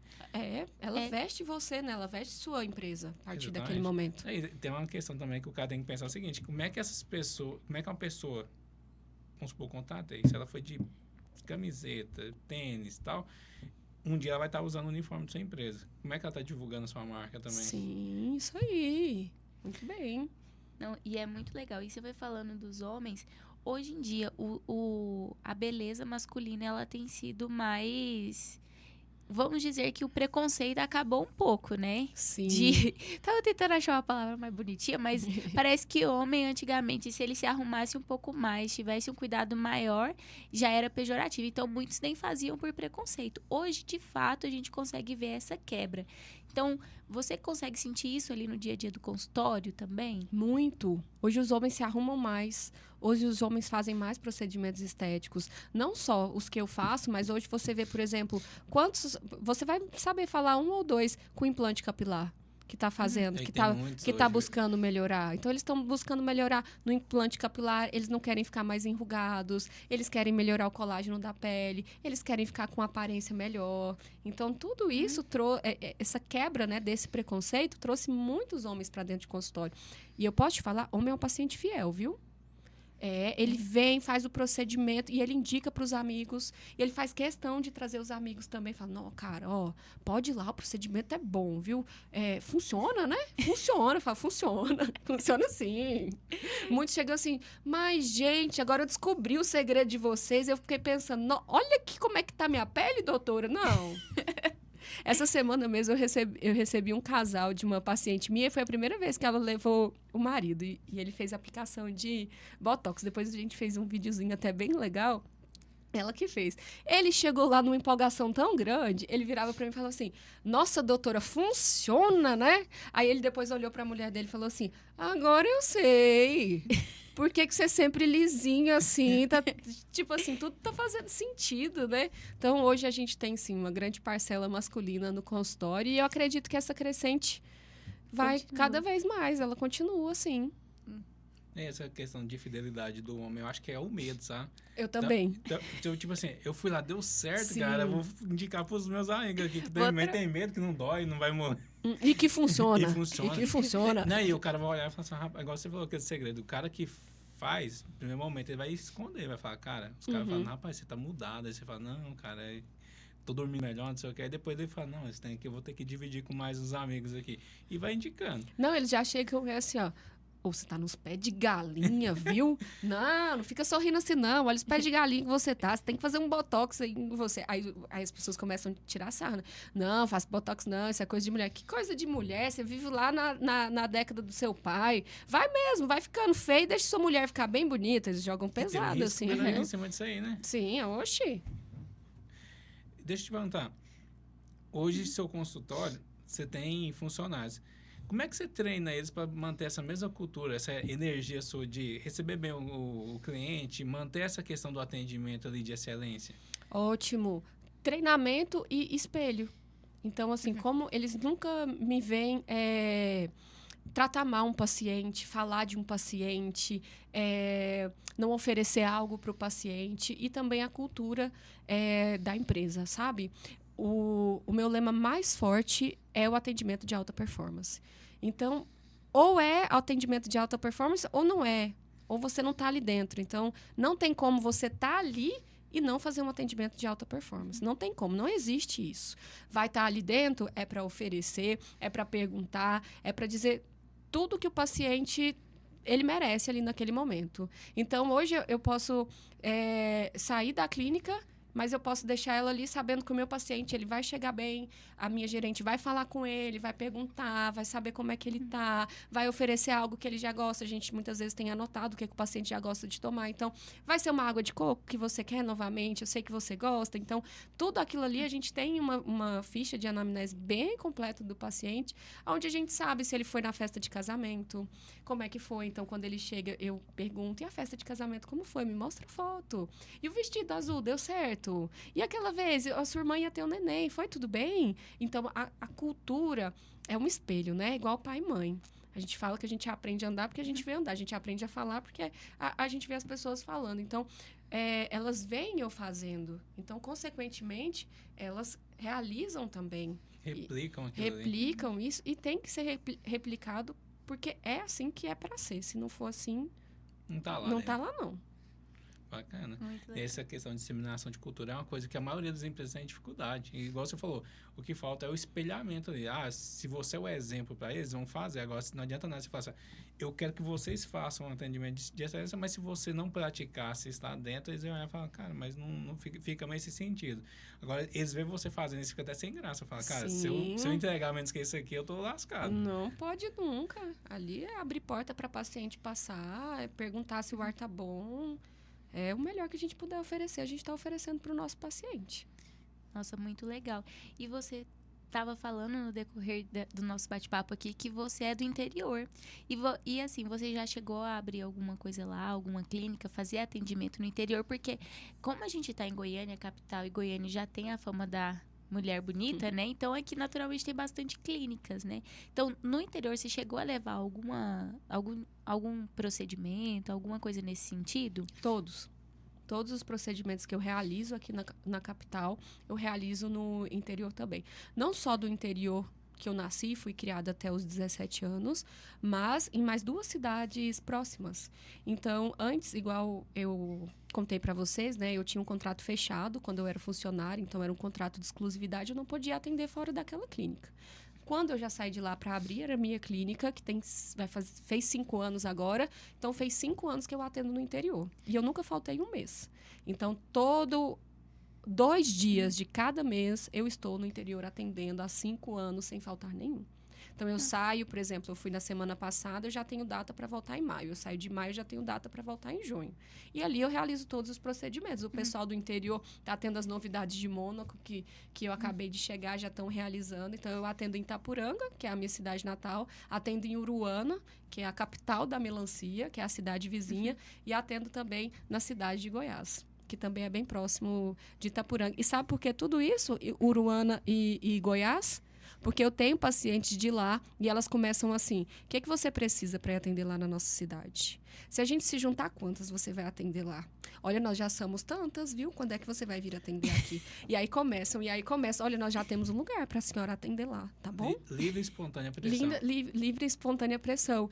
Ela veste você, né? Ela veste sua empresa a partir Exatamente. daquele momento. Aí tem uma questão também que o cara tem que pensar o seguinte, como é que uma pessoa, vamos supor, contratei, se ela foi de camiseta, tênis e tal, um dia ela vai estar usando o uniforme da sua empresa. Como é que ela está divulgando a sua marca também? Sim, isso aí. Muito bem. Não, e é muito legal. E você vai falando dos homens, hoje em dia a beleza masculina ela tem sido mais... Vamos dizer que o preconceito acabou um pouco, né? Sim. Tava tentando achar uma palavra mais bonitinha, mas parece que homem, antigamente, se ele se arrumasse um pouco mais, tivesse um cuidado maior, já era pejorativo. Então, muitos nem faziam por preconceito. Hoje, de fato, a gente consegue ver essa quebra. Então, você consegue sentir isso ali no dia a dia do consultório também? Muito. Hoje os homens se arrumam mais. Hoje os homens fazem mais procedimentos estéticos. Não só os que eu faço, mas hoje você vê, por exemplo, quantos... Você vai saber falar 1 ou 2 com implante capilar que está fazendo, que está buscando melhorar. Então, eles estão buscando melhorar no implante capilar, eles não querem ficar mais enrugados, eles querem melhorar o colágeno da pele, eles querem ficar com uma aparência melhor. Então, tudo isso, essa quebra, né, desse preconceito, trouxe muitos homens para dentro de consultório. E eu posso te falar, homem é um paciente fiel, viu? Ele vem, faz o procedimento e ele indica para os amigos. E ele faz questão de trazer os amigos também. Fala, não, cara, pode ir lá, o procedimento é bom, viu? Funciona, né? Funciona. Fala, funciona. Funciona sim. Muitos chegam assim, mas, gente, agora eu descobri o segredo de vocês. Eu fiquei pensando, olha aqui como é que tá minha pele, doutora. Não. Essa semana mesmo eu recebi um casal de uma paciente minha. Foi a primeira vez que ela levou o marido. E ele fez aplicação de Botox. Depois a gente fez um videozinho até bem legal. Ela que fez. Ele chegou lá numa empolgação tão grande, ele virava pra mim e falou assim, nossa, doutora, funciona, né? Aí ele depois olhou pra mulher dele e falou assim, agora eu sei. Por que você é sempre lisinho assim? Tá, tipo assim, tudo tá fazendo sentido, né? Então, hoje a gente tem, sim, uma grande parcela masculina no consultório e eu acredito que essa crescente vai cada vez mais. Ela continua, assim. Essa questão de fidelidade do homem, eu acho que é o medo, sabe? Eu também. Então, tipo assim, eu fui lá, deu certo, Sim. cara. Eu vou indicar pros meus amigos aqui que também tem medo, que não dói, não vai morrer. E que funciona. E funciona. E que funciona. Né? E o cara vai olhar e falar assim, rapaz, igual você falou aquele segredo, o cara que faz, no primeiro momento, ele vai esconder, vai falar, cara, os caras falam, rapaz, você tá mudado. Aí você fala, não, cara, tô dormindo melhor, não sei o que. Aí depois ele fala, não, esse tem aqui, eu vou ter que dividir com mais uns amigos aqui. E vai indicando. Não, eles já chegam assim, ó. Ou você tá nos pés de galinha, viu? Não fica sorrindo assim, não. Olha os pés de galinha que você tá. Você tem que fazer um botox aí em você. Aí as pessoas começam a tirar sarna. Não, faço botox não, isso é coisa de mulher. Que coisa de mulher? Você vive lá na década do seu pai. Vai mesmo, vai ficando feio, deixa sua mulher ficar bem bonita. Eles jogam pesado, assim. Em cima disso aí, né? Sim, oxi. Deixa eu te perguntar. Hoje, seu consultório, você tem funcionários. Como é que você treina eles para manter essa mesma cultura, essa energia sua de receber bem o cliente, manter essa questão do atendimento ali de excelência? Ótimo. Treinamento e espelho. Então, assim, como eles nunca me veem tratar mal um paciente, falar de um paciente, não oferecer algo para o paciente e também a cultura da empresa, sabe? O meu lema mais forte é o atendimento de alta performance. Então, ou é atendimento de alta performance ou não é. Ou você não está ali dentro. Então, não tem como você estar ali e não fazer um atendimento de alta performance. Não tem como, não existe isso. Vai estar ali dentro, é para oferecer, é para perguntar, é para dizer tudo que o paciente ele merece ali naquele momento. Então, hoje eu posso sair da clínica, mas eu posso deixar ela ali sabendo que o meu paciente ele vai chegar bem, a minha gerente vai falar com ele, vai perguntar, vai saber como é que ele tá, vai oferecer algo que ele já gosta. A gente muitas vezes tem anotado o que o paciente já gosta de tomar. Então, vai ser uma água de coco que você quer novamente, eu sei que você gosta. Então, tudo aquilo ali, a gente tem uma ficha de anamnese bem completa do paciente, onde a gente sabe se ele foi na festa de casamento, como é que foi. Então, quando ele chega, eu pergunto, e a festa de casamento, como foi? Me mostra a foto. E o vestido azul, deu certo? E aquela vez, a sua irmã ia ter um neném, foi tudo bem? Então, a cultura é um espelho, né? Igual pai e mãe. A gente fala que a gente aprende a andar porque a gente vê andar. A gente aprende a falar porque a gente vê as pessoas falando. Então, elas veem eu fazendo. Então, consequentemente, elas realizam também. Replicam isso. E tem que ser replicado porque é assim que é para ser. Se não for assim, não tá lá, não tá lá, não. Bacana. Essa questão de disseminação de cultura é uma coisa que a maioria das empresas tem dificuldade. E, igual você falou, o que falta é o espelhamento ali. Se você é o exemplo para eles, vão fazer. Agora, não adianta nada você falar assim, eu quero que vocês façam um atendimento de excelência, mas se você não praticar, se está dentro, eles vão falar, cara, mas não fica mais esse sentido. Agora, eles veem você fazendo isso, fica até sem graça. Fala, cara, se eu entregar menos que isso aqui, eu tô lascado. Não pode nunca. Ali é abrir porta para paciente passar, é perguntar se o ar tá bom. É o melhor que a gente puder oferecer, a gente está oferecendo para o nosso paciente. Nossa, muito legal. E você estava falando no decorrer do nosso bate-papo aqui que você é do interior. E assim, você já chegou a abrir alguma coisa lá, alguma clínica, fazer atendimento no interior? Porque como a gente está em Goiânia, capital, e Goiânia já tem a fama da mulher bonita, né? Então, aqui, naturalmente, tem bastante clínicas, né? Então, no interior, você chegou a levar algum procedimento, alguma coisa nesse sentido? Todos os procedimentos que eu realizo aqui na capital, eu realizo no interior também. Não só do interior que eu nasci, fui criada até os 17 anos, mas em mais 2 cidades próximas. Então, antes, igual eu contei para vocês, né, eu tinha um contrato fechado quando eu era funcionária, então era um contrato de exclusividade, eu não podia atender fora daquela clínica. Quando eu já saí de lá para abrir a minha clínica, que fez 5 anos agora, então fez 5 anos que eu atendo no interior. E eu nunca faltei um mês. Então, 2 dias de cada mês, eu estou no interior atendendo há 5 anos, sem faltar nenhum. Então, eu saio, por exemplo, eu fui na semana passada, eu já tenho data para voltar em maio. Eu saio de maio, já tenho data para voltar em junho. E ali eu realizo todos os procedimentos. O pessoal do interior está tendo as novidades de Mônaco, que eu acabei de chegar, já estão realizando. Então, eu atendo em Itapuranga, que é a minha cidade natal. Atendo em Uruana, que é a capital da melancia, que é a cidade vizinha. E atendo também na cidade de Goiás, que também é bem próximo de Itapuranga. E sabe por que tudo isso, Uruana e Goiás? Porque eu tenho pacientes de lá e elas começam assim: o que é que você precisa para atender lá na nossa cidade? Se a gente se juntar, quantas você vai atender lá? Olha, nós já somos tantas, viu? Quando é que você vai vir atender aqui? E aí começam. Olha, nós já temos um lugar para a senhora atender lá, tá bom? Livre e espontânea pressão. Livre e espontânea pressão.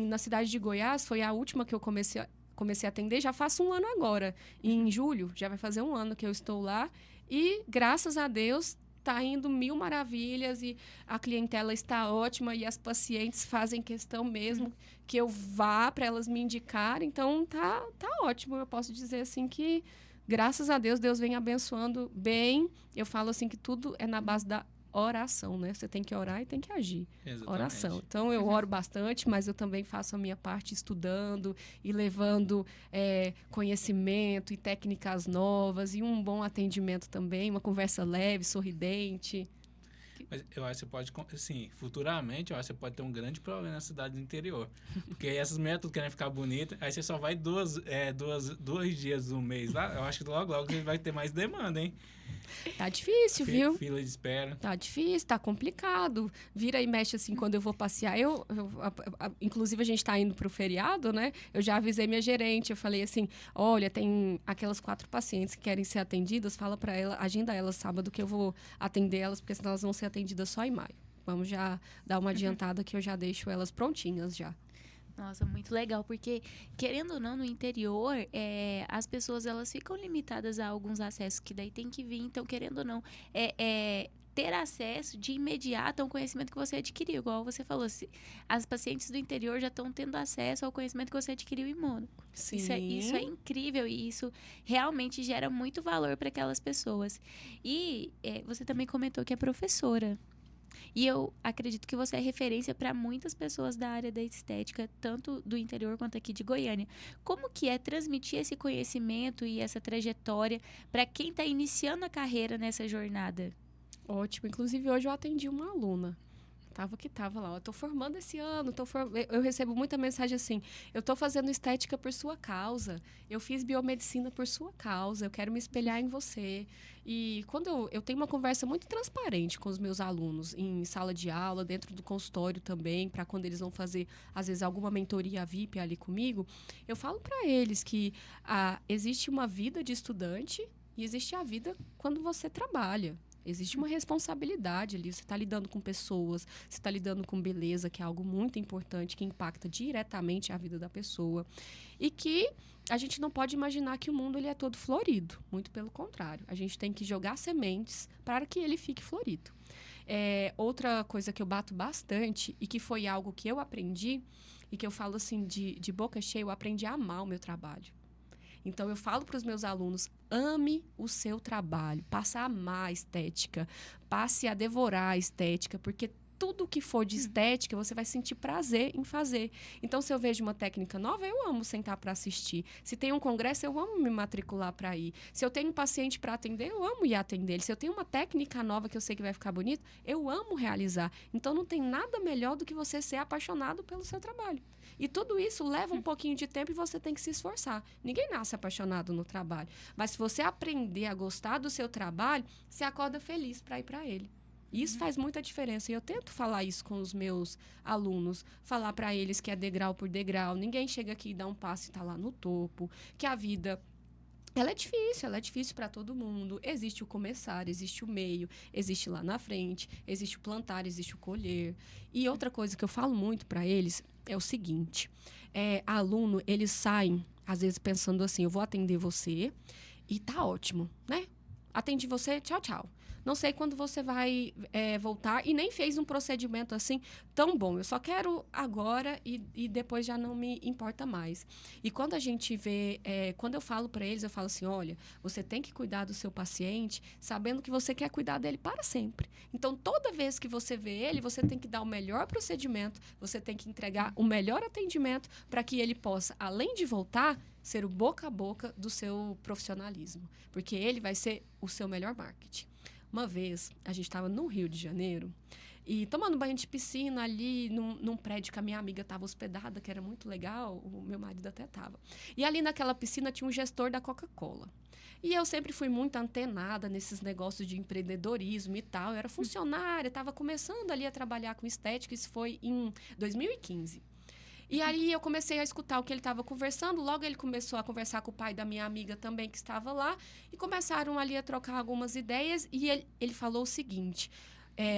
Na cidade de Goiás, foi a última que eu comecei a atender, já faço 1 ano agora. Em julho, já vai fazer 1 ano que eu estou lá. E, graças a Deus, está indo 1000 maravilhas e a clientela está ótima e as pacientes fazem questão mesmo que eu vá para elas me indicarem. Então, tá ótimo. Eu posso dizer assim que, graças a Deus, Deus vem abençoando bem. Eu falo assim que tudo é na base da oração, né? Você tem que orar e tem que agir. Exatamente. Oração. Então, eu oro bastante, mas eu também faço a minha parte estudando e levando conhecimento e técnicas novas e um bom atendimento também, uma conversa leve, sorridente. Mas eu acho que você pode, assim, futuramente, eu acho que você pode ter um grande problema na cidade do interior. Porque essas mulheres tudo querem ficar bonitas, aí você só vai 2 dias no mês lá, eu acho que logo você vai ter mais demanda, hein? Tá difícil, viu? Fila de espera. Tá difícil, tá complicado. Vira e mexe assim quando eu vou passear. Inclusive, a gente tá indo pro feriado, né? Eu já avisei minha gerente, eu falei assim: olha, tem aquelas 4 pacientes que querem ser atendidas, fala para ela, agenda elas sábado que eu vou atender elas, porque senão elas vão ser atendidas só em maio. Vamos já dar uma adiantada que eu já deixo elas prontinhas já. Nossa, muito legal, porque, querendo ou não, no interior, as pessoas, elas ficam limitadas a alguns acessos que daí tem que vir. Então, querendo ou não, ter acesso de imediato a um conhecimento que você adquiriu. Igual você falou, as pacientes do interior já estão tendo acesso ao conhecimento que você adquiriu em Mônaco. Sim. Isso é incrível e isso realmente gera muito valor para aquelas pessoas. E você também comentou que é professora. E eu acredito que você é referência para muitas pessoas da área da estética, tanto do interior quanto aqui de Goiânia. Como que é transmitir esse conhecimento e essa trajetória para quem está iniciando a carreira nessa jornada? Ótimo. Inclusive, hoje eu atendi uma aluna. Tava lá. Eu tô formando esse ano. Eu recebo muita mensagem assim: eu tô fazendo estética por sua causa. Eu fiz biomedicina por sua causa. Eu quero me espelhar em você. E quando eu tenho uma conversa muito transparente com os meus alunos, em sala de aula, dentro do consultório também, para quando eles vão fazer, às vezes, alguma mentoria VIP ali comigo, eu falo para eles que existe uma vida de estudante e existe a vida quando você trabalha. Existe uma responsabilidade ali, você está lidando com pessoas, você está lidando com beleza, que é algo muito importante, que impacta diretamente a vida da pessoa. E que a gente não pode imaginar que o mundo ele é todo florido, muito pelo contrário. A gente tem que jogar sementes para que ele fique florido. Outra coisa que eu bato bastante e que foi algo que eu aprendi, e que eu falo assim de boca cheia, eu aprendi a amar o meu trabalho. Então, eu falo para os meus alunos: ame o seu trabalho, passe a amar a estética, passe a devorar a estética, porque tudo que for de estética, você vai sentir prazer em fazer. Então, se eu vejo uma técnica nova, eu amo sentar para assistir. Se tem um congresso, eu amo me matricular para ir. Se eu tenho um paciente para atender, eu amo ir atender ele. Se eu tenho uma técnica nova que eu sei que vai ficar bonito, eu amo realizar. Então, não tem nada melhor do que você ser apaixonado pelo seu trabalho. E tudo isso leva um pouquinho de tempo e você tem que se esforçar. Ninguém nasce apaixonado no trabalho. Mas se você aprender a gostar do seu trabalho, você acorda feliz para ir para ele. E isso faz muita diferença. E eu tento falar isso com os meus alunos, falar para eles que é degrau por degrau. Ninguém chega aqui e dá um passo e está lá no topo. Que a vida, ela é difícil para todo mundo. Existe o começar, existe o meio, existe lá na frente, existe o plantar, existe o colher. E outra coisa que eu falo muito para eles é o seguinte: aluno, eles saem, às vezes, pensando assim: eu vou atender você e tá ótimo, né? Atendi você, tchau, tchau. não sei quando você vai voltar, e nem fez um procedimento assim tão bom. Eu só quero agora e depois já não me importa mais. E quando a gente vê, quando eu falo para eles, eu falo assim, olha, você tem que cuidar do seu paciente sabendo que você quer cuidar dele para sempre. Então, toda vez que você vê ele, você tem que dar o melhor procedimento, você tem que entregar o melhor atendimento para que ele possa, além de voltar, ser o boca a boca do seu profissionalismo. Porque ele vai ser o seu melhor marketing. Uma vez, a gente estava no Rio de Janeiro e tomando banho de piscina ali num prédio que a minha amiga estava hospedada, que era muito legal, o meu marido até estava. E ali naquela piscina tinha um gestor da Coca-Cola. E eu sempre fui muito antenada nesses negócios de empreendedorismo e tal. Eu era funcionária, estava começando ali a trabalhar com estética, isso foi em 2015. E aí eu comecei a escutar o que ele estava conversando. Logo ele começou a conversar com o pai da minha amiga também, que estava lá. E começaram ali a trocar algumas ideias. E ele falou o seguinte,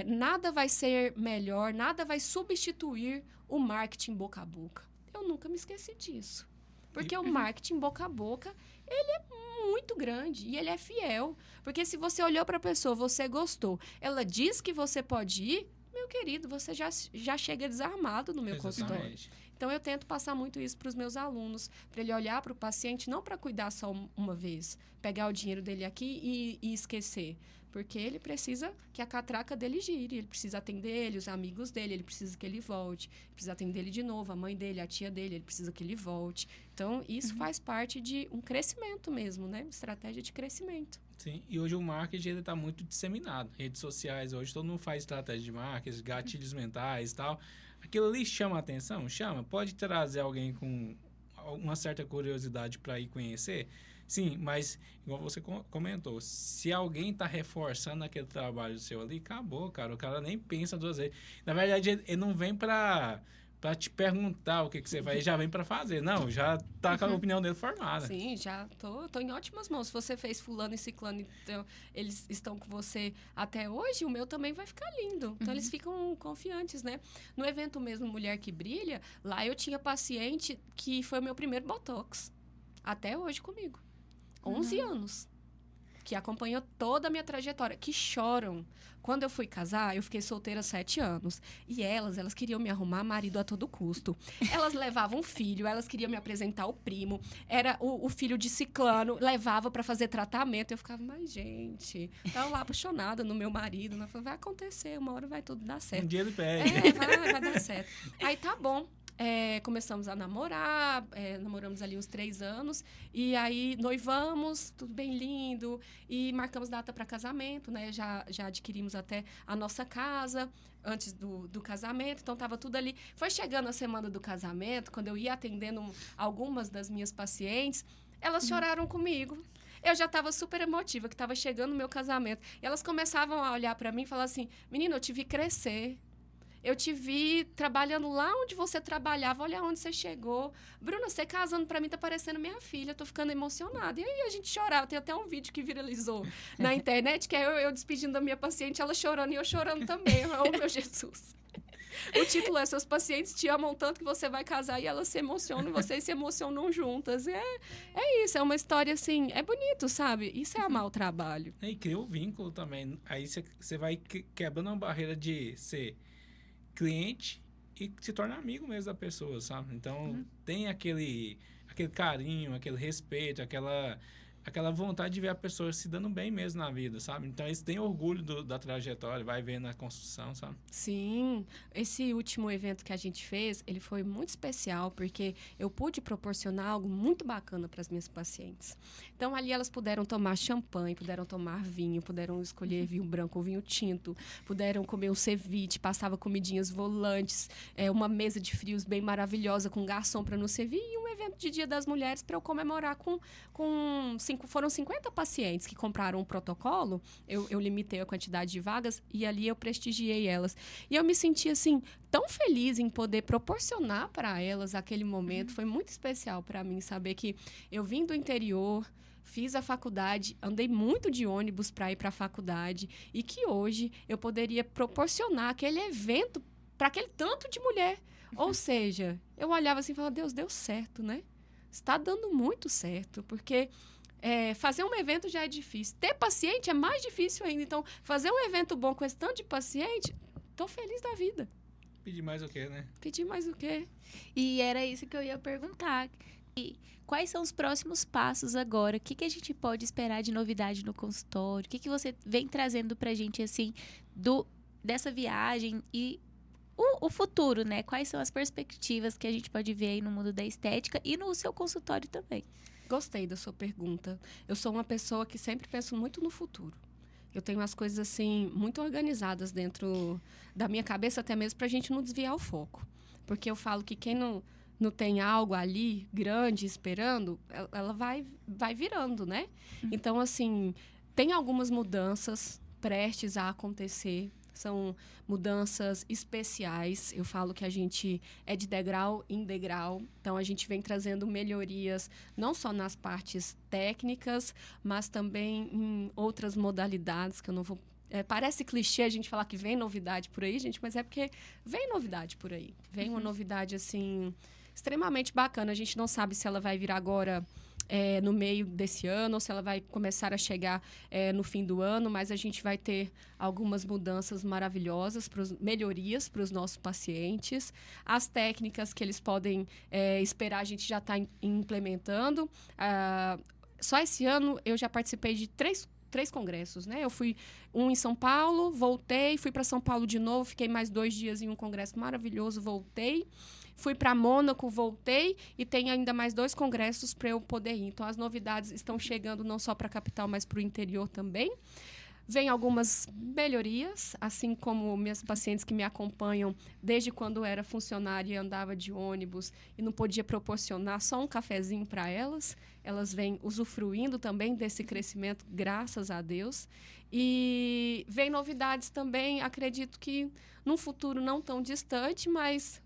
nada vai ser melhor, nada vai substituir o marketing boca a boca. Eu nunca me esqueci disso. Porque o marketing boca a boca, ele é muito grande e ele é fiel. Porque se você olhou para a pessoa, você gostou, ela diz que você pode ir, meu querido, você já chega desarmado no meu consultório. Então, eu tento passar muito isso para os meus alunos, para ele olhar para o paciente, não para cuidar só uma vez, pegar o dinheiro dele aqui e esquecer. Porque ele precisa que a catraca dele gire, ele precisa atender ele, os amigos dele, ele precisa que ele volte, ele precisa atender ele de novo, a mãe dele, a tia dele, ele precisa que ele volte. Então, isso faz parte de um crescimento mesmo, né? Estratégia de crescimento. Sim, e hoje o marketing está muito disseminado. Redes sociais, hoje todo mundo faz estratégia de marketing, gatilhos mentais e tal. Aquilo ali chama a atenção? Chama. Pode trazer alguém com uma certa curiosidade para ir conhecer? Sim, mas, igual você comentou, se alguém está reforçando aquele trabalho seu ali, acabou, cara. O cara nem pensa duas vezes. Na verdade, ele não vem para te perguntar o que você faz, ele já vem para fazer. Não, já tá com a opinião dele formada. Sim, já tô em ótimas mãos. Se você fez fulano e ciclano, então eles estão com você até hoje, o meu também vai ficar lindo. Então, eles ficam confiantes, né? No evento mesmo Mulher que Brilha, lá eu tinha paciente que foi o meu primeiro Botox. Até hoje comigo. 11 anos. Que acompanhou toda a minha trajetória, que choram. Quando eu fui casar, eu fiquei solteira 7 anos. E elas queriam me arrumar marido a todo custo. Elas levavam um filho, elas queriam me apresentar o primo. Era o filho de ciclano, levava para fazer tratamento. Eu ficava, mas gente, tava lá apaixonada no meu marido. Eu falei, vai acontecer, uma hora vai tudo dar certo. Um dia ele pede. Vai dar certo. Aí tá bom. Começamos a namorar, namoramos ali uns 3 anos, e aí noivamos, tudo bem lindo, e marcamos data para casamento, né? Já adquirimos até a nossa casa antes do casamento, então estava tudo ali. Foi chegando a semana do casamento, quando eu ia atendendo algumas das minhas pacientes, elas choraram comigo. Eu já estava super emotiva, que estava chegando o meu casamento. E elas começavam a olhar para mim e falar assim, menina, eu te vi crescer. Eu te vi trabalhando lá onde você trabalhava. Olha onde você chegou. Bruna, você casando pra mim tá parecendo minha filha. Tô ficando emocionada. E aí a gente chorava. Tem até um vídeo que viralizou na internet, que é eu despedindo da minha paciente, ela chorando e eu chorando também. Oh, meu Jesus. O título é Seus pacientes te amam tanto que você vai casar e elas se emocionam e vocês se emocionam juntas. É isso, é uma história assim, é bonito, sabe? Isso é amar o trabalho. E cria um vínculo também. Aí você vai quebrando uma barreira de ser cliente e se torna amigo mesmo da pessoa, sabe? Então, tem aquele carinho, aquele respeito, aquela vontade de ver a pessoa se dando bem mesmo na vida, sabe? Então, eles têm orgulho da trajetória, vai vendo a construção, sabe? Sim, esse último evento que a gente fez, ele foi muito especial, porque eu pude proporcionar algo muito bacana para as minhas pacientes. Então, ali elas puderam tomar champanhe, puderam tomar vinho, puderam escolher vinho branco ou vinho tinto, puderam comer um ceviche, passava comidinhas volantes, uma mesa de frios bem maravilhosa com garçom para nos servir e um evento de Dia das Mulheres para eu comemorar foram 50 pacientes que compraram um protocolo, eu limitei a quantidade de vagas e ali eu prestigiei elas. E eu me senti, assim, tão feliz em poder proporcionar para elas aquele momento. Foi muito especial para mim saber que eu vim do interior, fiz a faculdade, andei muito de ônibus para ir para a faculdade e que hoje eu poderia proporcionar aquele evento para aquele tanto de mulher. Ou seja, eu olhava assim e falava, Deus, deu certo, né? Está dando muito certo, porque fazer um evento já é difícil. Ter paciente é mais difícil ainda. Então, fazer um evento bom com esse tanto de paciente, tô feliz da vida. Pedir mais o quê, né? Pedir mais o quê? E era isso que eu ia perguntar. E quais são os próximos passos agora? O que a gente pode esperar de novidade no consultório? O que você vem trazendo pra gente, assim, dessa viagem e o futuro, né? Quais são as perspectivas que a gente pode ver aí no mundo da estética e no seu consultório também? Gostei da sua pergunta. Eu sou uma pessoa que sempre penso muito no futuro. Eu tenho as coisas, assim, muito organizadas dentro da minha cabeça, até mesmo para a gente não desviar o foco. Porque eu falo que quem não tem algo ali grande esperando, ela vai virando, né? Então, assim, tem algumas mudanças prestes a acontecer. São mudanças especiais. Eu falo que a gente é de degrau em degrau. Então, a gente vem trazendo melhorias não só nas partes técnicas, mas também em outras modalidades que eu não vou... parece clichê a gente falar que vem novidade por aí, gente, mas é porque vem novidade por aí. Vem uma novidade, assim, extremamente bacana. A gente não sabe se ela vai vir agora... no meio desse ano, ou se ela vai começar a chegar no fim do ano, mas a gente vai ter algumas mudanças maravilhosas, melhorias para os nossos pacientes. As técnicas que eles podem esperar, a gente já está implementando. Só esse ano eu já participei de três congressos, né? Eu fui um em São Paulo, voltei, fui para São Paulo de novo, fiquei mais 2 dias em um congresso maravilhoso, voltei. Fui para Mônaco, voltei e tem ainda mais 2 congressos para eu poder ir. Então, as novidades estão chegando não só para a capital, mas para o interior também. Vem algumas melhorias, assim como minhas pacientes que me acompanham desde quando eu era funcionária e andava de ônibus e não podia proporcionar só um cafezinho para elas. Elas vêm usufruindo também desse crescimento, graças a Deus. E vem novidades também, acredito que num futuro não tão distante, mas...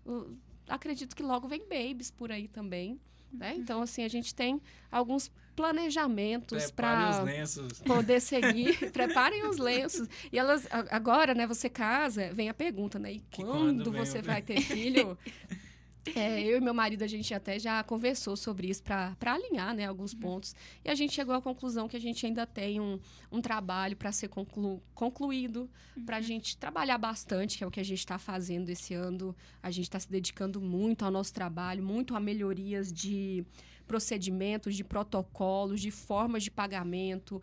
acredito que logo vem babies por aí também, né? Então, assim, a gente tem alguns planejamentos para poder seguir. Preparem os lenços. E elas, agora, né, você casa, vem a pergunta, né? E quando você vai ter filho? Eu e meu marido, a gente até já conversou sobre isso para alinhar, né, alguns pontos. E a gente chegou à conclusão que a gente ainda tem um trabalho para ser concluído, para a gente trabalhar bastante, que é o que a gente está fazendo esse ano. A gente está se dedicando muito ao nosso trabalho, muito a melhorias de procedimentos, de protocolos, de formas de pagamento,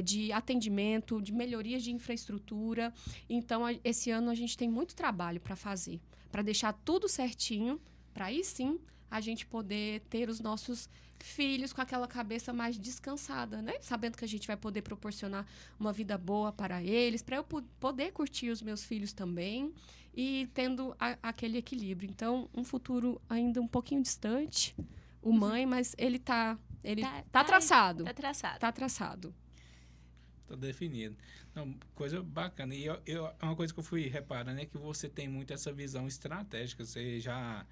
de atendimento, de melhorias de infraestrutura. Então, esse ano a gente tem muito trabalho para fazer, para deixar tudo certinho, para aí sim a gente poder ter os nossos filhos com aquela cabeça mais descansada, né? Sabendo que a gente vai poder proporcionar uma vida boa para eles, para eu poder curtir os meus filhos também e tendo aquele equilíbrio. Então, um futuro ainda um pouquinho distante, mas ele tá traçado. Tá traçado. Tá traçado. Tá definido. Não, coisa bacana. E uma coisa que eu fui reparando é que você tem muito essa visão estratégica. Você já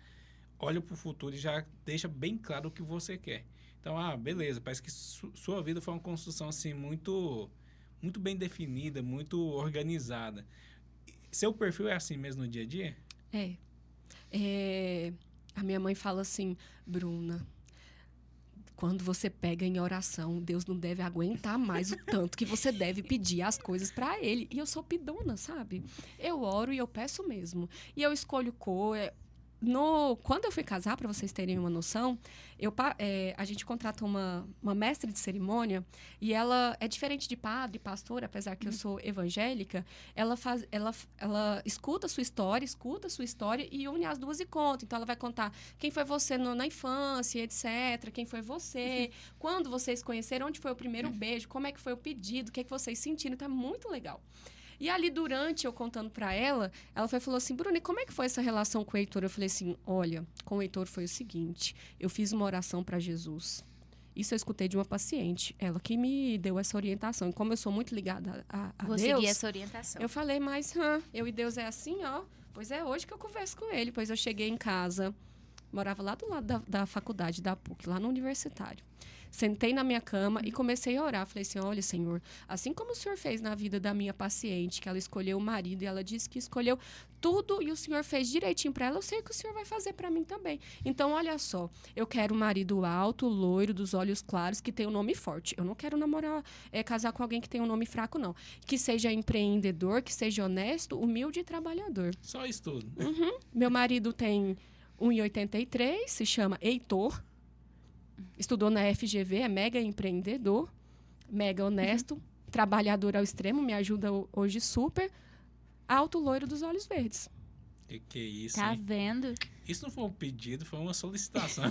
olha para o futuro e já deixa bem claro o que você quer. Então, beleza. Parece que sua vida foi uma construção assim muito, muito bem definida, muito organizada. Seu perfil é assim mesmo no dia a dia? A minha mãe fala assim, Bruna, quando você pega em oração, Deus não deve aguentar mais o tanto que você deve pedir as coisas para Ele. E eu sou pidona, sabe? Eu oro e eu peço mesmo. E eu escolho cor. Quando eu fui casar, para vocês terem uma noção, a gente contrata uma mestre de cerimônia e ela é diferente de padre, pastor, apesar que eu sou evangélica. Ela escuta a sua história e une as duas e conta. Então, ela vai contar quem foi você na infância, etc. Quem foi você, quando vocês conheceram, onde foi o primeiro beijo, como é que foi o pedido, o que é que vocês sentiram. Então, é muito legal. E ali, durante eu contando para ela, falou assim, Bruna, como é que foi essa relação com o Heitor? Eu falei assim, olha, com o Heitor foi o seguinte, eu fiz uma oração para Jesus. Isso eu escutei de uma paciente, ela que me deu essa orientação. E como eu sou muito ligada a Vou Deus... seguir essa orientação. Eu falei, mas eu e Deus é assim, ó. Pois é hoje que eu converso com ele. Pois eu cheguei em casa, Morava lá do lado da faculdade, da PUC, lá no universitário. Sentei na minha cama e comecei a orar. Falei assim, olha, Senhor, assim como o Senhor fez na vida da minha paciente, que ela escolheu o marido e ela disse que escolheu tudo e o Senhor fez direitinho para ela, eu sei que o Senhor vai fazer para mim também. Então, olha só, eu quero um marido alto, loiro, dos olhos claros, que tenha um nome forte. Eu não quero namorar, casar com alguém que tenha um nome fraco, não. Que seja empreendedor, que seja honesto, humilde e trabalhador. Só isso tudo. Meu marido tem 1,83, se chama Heitor. Estudou na FGV, é mega empreendedor, mega honesto, trabalhador ao extremo, me ajuda hoje super. Alto, loiro, dos olhos verdes. Que isso, Tá hein? vendo? Isso não foi um pedido, foi uma solicitação.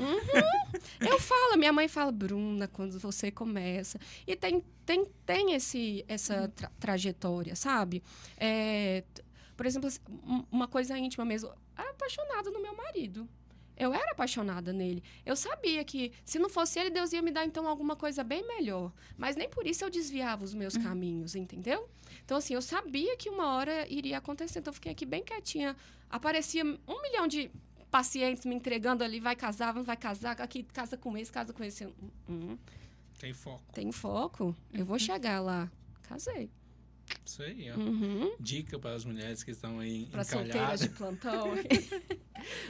Eu falo, minha mãe fala, Bruna, quando você começa. E tem essa trajetória, sabe? Por exemplo, uma coisa íntima mesmo. Eu era apaixonada no meu marido. Eu era apaixonada nele. Eu sabia que, se não fosse ele, Deus ia me dar, então, alguma coisa bem melhor. Mas nem por isso eu desviava os meus caminhos, entendeu? Então, assim, eu sabia que uma hora iria acontecer. Então, eu fiquei aqui bem quietinha. Aparecia 1 milhão de pacientes me entregando ali, vai casar, não vai casar, aqui, casa com esse, casa com esse. Tem foco. Tem foco. Eu vou chegar lá. Casei. Isso aí, ó. Uhum. Dica para as mulheres que estão aí Para solteiras encalhadas. de plantão.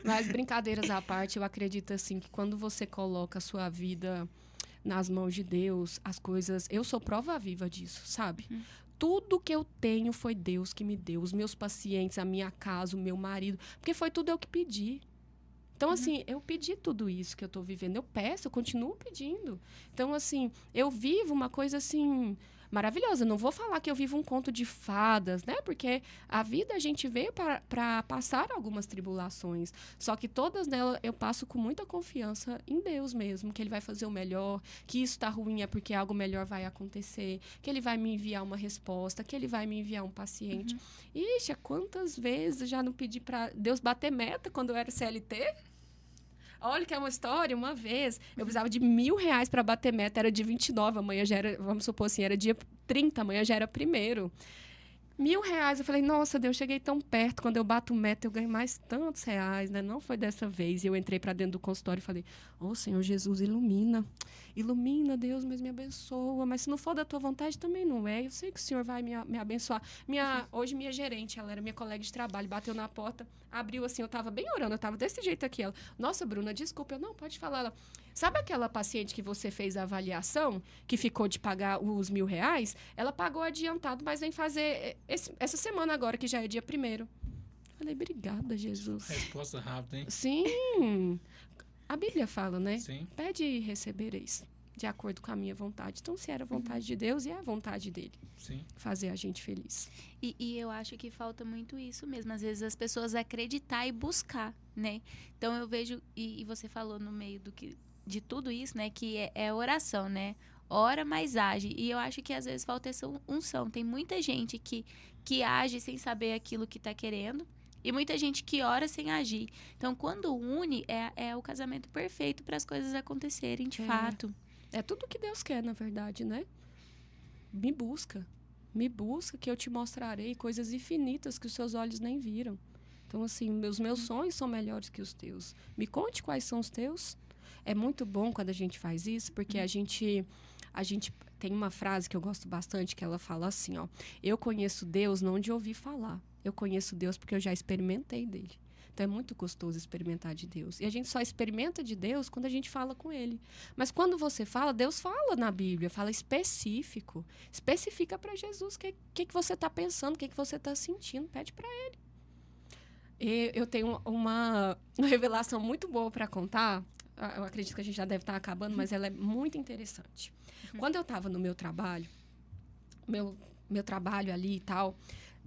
Mas, brincadeiras à parte, eu acredito assim que quando você coloca a sua vida nas mãos de Deus, as coisas... Eu sou prova viva disso, sabe? Tudo que eu tenho foi Deus que me deu. Os meus pacientes, a minha casa, o meu marido. Porque foi tudo eu que pedi. Então, assim, eu pedi tudo isso que eu tô vivendo. Eu peço, eu continuo pedindo. Então, assim, eu vivo uma coisa, assim... maravilhosa. Não vou falar que eu vivo um conto de fadas, né? Porque a vida a gente veio para passar algumas tribulações. Só que todas nelas eu passo com muita confiança em Deus mesmo, que Ele vai fazer o melhor, que isso tá ruim é porque algo melhor vai acontecer, que Ele vai me enviar uma resposta, que Ele vai me enviar um paciente. Ixi, quantas vezes eu já não pedi para Deus bater meta quando eu era CLT? Olha que é uma história, uma vez, eu precisava de R$1.000 para bater meta, era dia 29, amanhã já era, vamos supor assim, era dia 30, amanhã já era 1º. R$1.000, eu falei, nossa, Deus, cheguei tão perto, quando eu bato meta eu ganho mais tantos reais, né? Não foi dessa vez. E eu entrei para dentro do consultório e falei, Senhor Jesus, ilumina, Deus, mas me abençoa, mas se não for da tua vontade também não é, eu sei que o Senhor vai me abençoar. Hoje minha gerente, ela era minha colega de trabalho, bateu na porta, abriu assim, eu tava bem orando, eu tava desse jeito aqui, ela, nossa, Bruna, desculpa, eu não, pode falar, ela, sabe aquela paciente que você fez a avaliação, que ficou de pagar os R$1.000? Ela pagou adiantado, mas vem fazer essa semana agora, que já é dia 1º. Falei, obrigada, Jesus. Resposta rápida, hein? Sim. A Bíblia fala, né? Sim. Pede e recebereis, de acordo com a minha vontade. Então, se era a vontade de Deus, e é a vontade dele. Sim. Fazer a gente feliz. E eu acho que falta muito isso mesmo. Às vezes as pessoas acreditar e buscar, né? Então eu vejo, e você falou no meio de tudo isso, né? Que é oração, né? Ora, mas age. E eu acho que às vezes falta essa unção. Tem muita gente que age sem saber aquilo que tá querendo. E muita gente que ora sem agir. Então, quando une, é o casamento perfeito para as coisas acontecerem de fato. É tudo que Deus quer, na verdade, né? Me busca que eu te mostrarei coisas infinitas que os seus olhos nem viram. Então, assim, os meus sonhos são melhores que os teus. Me conte quais são os teus. É muito bom quando a gente faz isso, porque a gente tem uma frase que eu gosto bastante, que ela fala assim, ó, eu conheço Deus não de ouvir falar, eu conheço Deus porque eu já experimentei dele. Então é muito gostoso experimentar de Deus. E a gente só experimenta de Deus quando a gente fala com ele. Mas quando você fala, Deus fala na Bíblia, fala específico. Especifica para Jesus o que você está pensando, o que você está sentindo, pede para ele. E eu tenho uma revelação muito boa para contar. Eu acredito que a gente já deve estar acabando, mas ela é muito interessante. Quando eu estava no meu trabalho, meu trabalho ali e tal,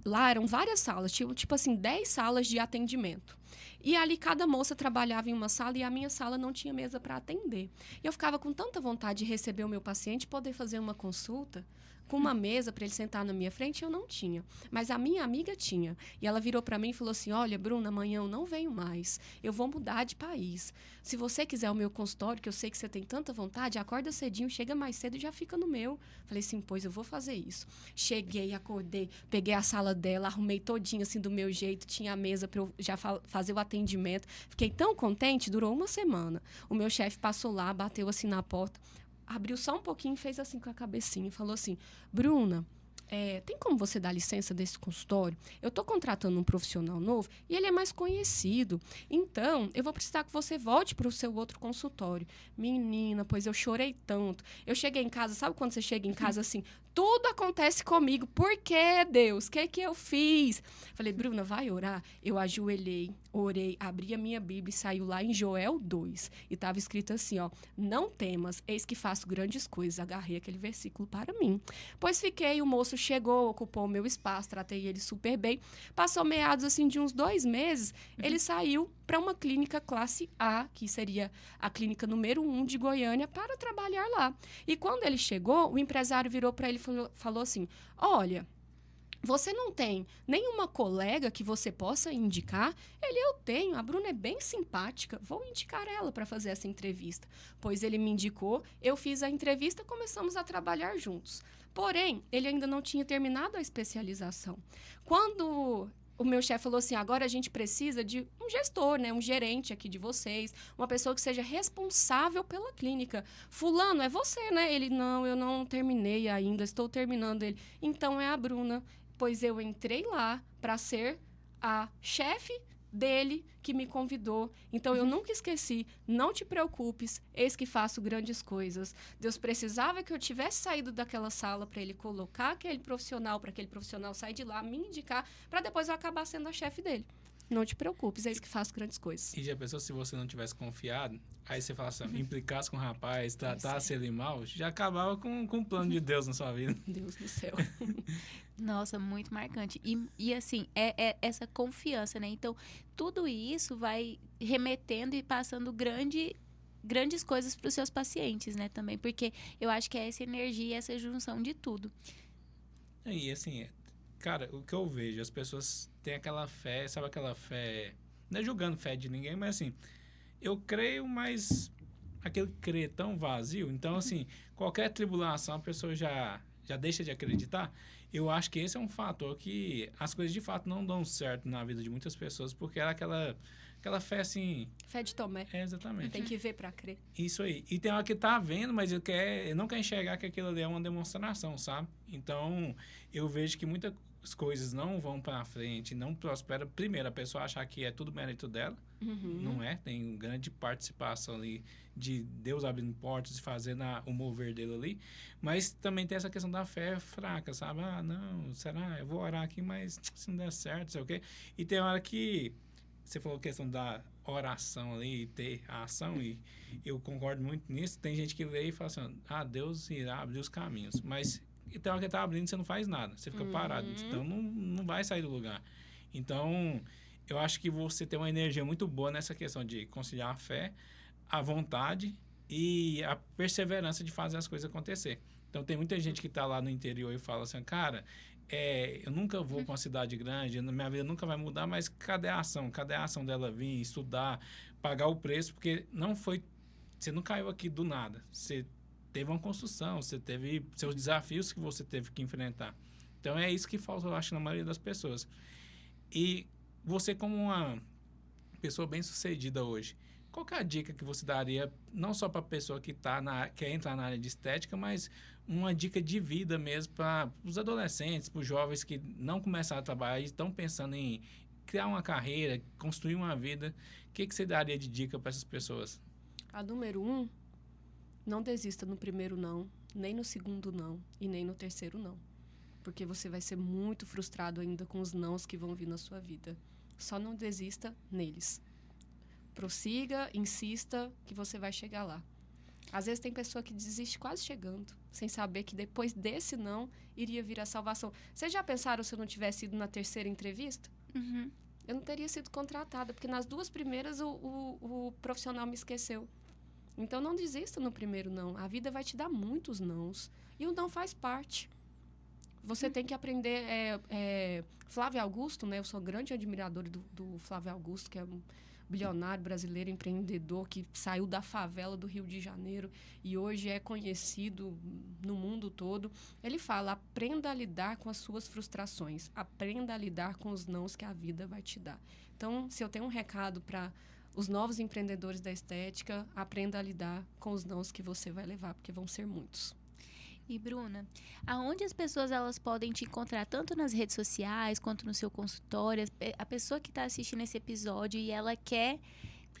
lá eram várias salas, tipo assim, 10 salas de atendimento. E ali cada moça trabalhava em uma sala e a minha sala não tinha mesa para atender. E eu ficava com tanta vontade de receber o meu paciente, poder fazer uma consulta. com uma mesa para ele sentar na minha frente, eu não tinha. Mas a minha amiga tinha. E ela virou para mim e falou assim, olha, Bruna, amanhã eu não venho mais. Eu vou mudar de país. Se você quiser o meu consultório, que eu sei que você tem tanta vontade, acorda cedinho, chega mais cedo e já fica no meu. Falei assim, pois eu vou fazer isso. Cheguei, acordei, peguei a sala dela, arrumei todinho assim do meu jeito, tinha a mesa para eu já fazer o atendimento. Fiquei tão contente, durou uma semana. O meu chefe passou lá, bateu assim na porta, abriu só um pouquinho, fez assim com a cabecinha e falou assim, Bruna, tem como você dar licença desse consultório? Eu estou contratando um profissional novo e ele é mais conhecido. Então, eu vou precisar que você volte para o seu outro consultório. Menina, pois eu chorei tanto. Eu cheguei em casa, sabe quando você chega em casa assim, tudo acontece comigo. Por que, Deus? O que eu fiz? Falei, Bruna, vai orar? Eu ajoelhei, orei, abri a minha Bíblia e saiu lá em Joel 2. E estava escrito assim, ó, não temas, eis que faço grandes coisas. Agarrei aquele versículo para mim. Pois fiquei, o moço chegou, ocupou o meu espaço, tratei ele super bem. Passou meados assim de uns 2 meses, ele saiu para uma clínica classe A, que seria a clínica número 1 de Goiânia, para trabalhar lá. E quando ele chegou, o empresário virou para ele e falou assim, olha, você não tem nenhuma colega que você possa indicar? Eu tenho. A Bruna é bem simpática. Vou indicar ela para fazer essa entrevista. Pois ele me indicou, eu fiz a entrevista, começamos a trabalhar juntos. Porém, ele ainda não tinha terminado a especialização. Quando o meu chefe falou assim, agora a gente precisa de um gestor, né? Um gerente aqui de vocês, uma pessoa que seja responsável pela clínica. Fulano, é você, né? Ele, não, eu não terminei ainda, estou terminando. Ele, então é a Bruna. Pois eu entrei lá para ser a chefe dele que me convidou. Então, eu nunca esqueci. Não te preocupes, eis que faço grandes coisas. Deus precisava que eu tivesse saído daquela sala para ele colocar aquele profissional, para aquele profissional sair de lá, me indicar, para depois eu acabar sendo a chefe dele. Não te preocupes, eis que faço grandes coisas. E já pensou se você não tivesse confiado, aí você fala assim, implicasse com o rapaz, tratasse ele mal, já acabava com o plano de Deus na sua vida. Deus do céu. Nossa, muito marcante. E assim, é essa confiança, né? Então, tudo isso vai remetendo e passando grandes coisas para os seus pacientes, né? Também, porque eu acho que é essa energia, essa junção de tudo. E assim, cara, o que eu vejo, as pessoas têm aquela fé, sabe aquela fé, não é julgando fé de ninguém, mas assim, eu creio, mas aquele crer tão vazio, então assim, qualquer tribulação a pessoa já deixa de acreditar. Eu acho que esse é um fator que as coisas de fato não dão certo na vida de muitas pessoas, porque era aquela fé assim... Fé de Tomé. Exatamente. Tem que ver para crer. Isso aí. E tem hora que tá vendo, mas ele não quer enxergar que aquilo ali é uma demonstração, sabe? Então, eu vejo que muitas coisas não vão para frente, não prosperam. Primeiro, a pessoa achar que é tudo mérito dela. Não é. Tem grande participação ali de Deus abrindo portas e fazendo o mover dele ali. Mas também tem essa questão da fé fraca, sabe? Ah, não, será? Eu vou orar aqui, mas se não der certo, sei o quê. E tem hora que... Você falou a questão da oração ali, ter a ação, e eu concordo muito nisso. Tem gente que lê e fala assim, Deus irá abrir os caminhos. Mas tem hora que está abrindo e você não faz nada. Você fica parado. Então, não vai sair do lugar. Então, eu acho que você tem uma energia muito boa nessa questão de conciliar a fé, a vontade e a perseverança de fazer as coisas acontecer. Então, tem muita gente que está lá no interior e fala assim, cara... eu nunca vou para uma cidade grande, minha vida nunca vai mudar, mas cadê a ação? Cadê a ação dela vir, estudar, pagar o preço? Porque você não caiu aqui do nada. Você teve uma construção, você teve seus desafios que você teve que enfrentar. Então, é isso que falta, eu acho, na maioria das pessoas. E você, como uma pessoa bem-sucedida hoje, qual que é a dica que você daria, não só para a pessoa que quer entrar na área de estética, mas uma dica de vida mesmo para os adolescentes, para os jovens que não começaram a trabalhar e estão pensando em criar uma carreira, construir uma vida? O que você daria de dica para essas pessoas? A número 1, não desista no primeiro não, nem no segundo não e nem no terceiro não. Porque você vai ser muito frustrado ainda com os nãos que vão vir na sua vida. Só não desista neles. Prossiga, insista, que você vai chegar lá. Às vezes tem pessoa que desiste quase chegando, sem saber que depois desse não, iria vir a salvação. Vocês já pensaram se eu não tivesse ido na terceira entrevista? Eu não teria sido contratada, porque nas 2 primeiras o profissional me esqueceu. Então não desista no primeiro não. A vida vai te dar muitos nãos. E o não faz parte. Você tem que aprender. Flávio Augusto, né? Eu sou grande admiradora do Flávio Augusto, que é um bilionário brasileiro, empreendedor, que saiu da favela do Rio de Janeiro e hoje é conhecido no mundo todo. Ele fala: aprenda a lidar com as suas frustrações, aprenda a lidar com os nãos que a vida vai te dar. Então, se eu tenho um recado para os novos empreendedores da estética, aprenda a lidar com os nãos que você vai levar, porque vão ser muitos. E Bruna, aonde as pessoas elas podem te encontrar, tanto nas redes sociais quanto no seu consultório? A pessoa que está assistindo esse episódio e ela quer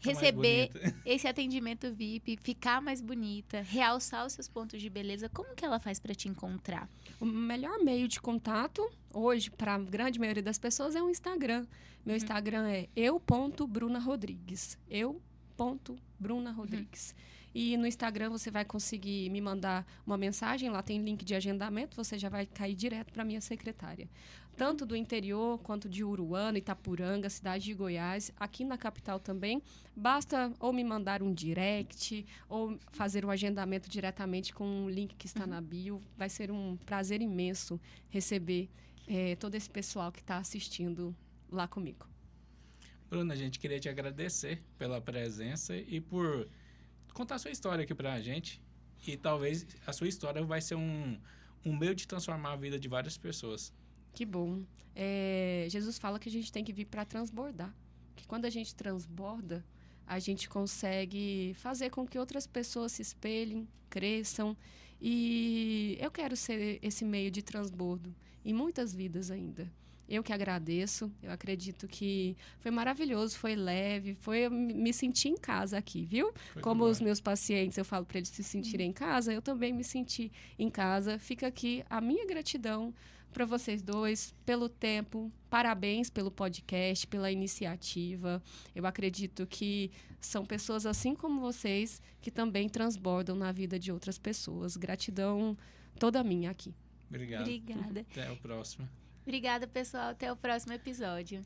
receber esse atendimento VIP, ficar mais bonita, realçar os seus pontos de beleza, como que ela faz para te encontrar? O melhor meio de contato hoje para a grande maioria das pessoas é o Instagram. Meu Instagram é eu.brunarodrigues. eu.brunarodrigues. E no Instagram você vai conseguir me mandar uma mensagem, lá tem link de agendamento, você já vai cair direto para minha secretária. Tanto do interior quanto de Uruana, Itapuranga, cidade de Goiás, aqui na capital também. Basta ou me mandar um direct ou fazer um agendamento diretamente com o link que está na bio. Vai ser um prazer imenso receber todo esse pessoal que está assistindo lá comigo. Bruna, a gente queria te agradecer pela presença e por contar a sua história aqui pra gente. E talvez a sua história vai ser um meio de transformar a vida de várias pessoas. Que bom. Jesus fala que a gente tem que vir para transbordar. Que quando a gente transborda, a gente consegue fazer com que outras pessoas se espelhem, cresçam. E eu quero ser esse meio de transbordo em muitas vidas ainda. Eu que agradeço, eu acredito que foi maravilhoso, foi leve, eu me senti em casa aqui, viu? Como os meus pacientes, eu falo para eles se sentirem em casa, eu também me senti em casa. Fica aqui a minha gratidão para vocês dois, pelo tempo, parabéns pelo podcast, pela iniciativa. Eu acredito que são pessoas assim como vocês que também transbordam na vida de outras pessoas. Gratidão toda minha aqui. Obrigado. Obrigada. Até o próximo. Obrigada, pessoal. Até o próximo episódio.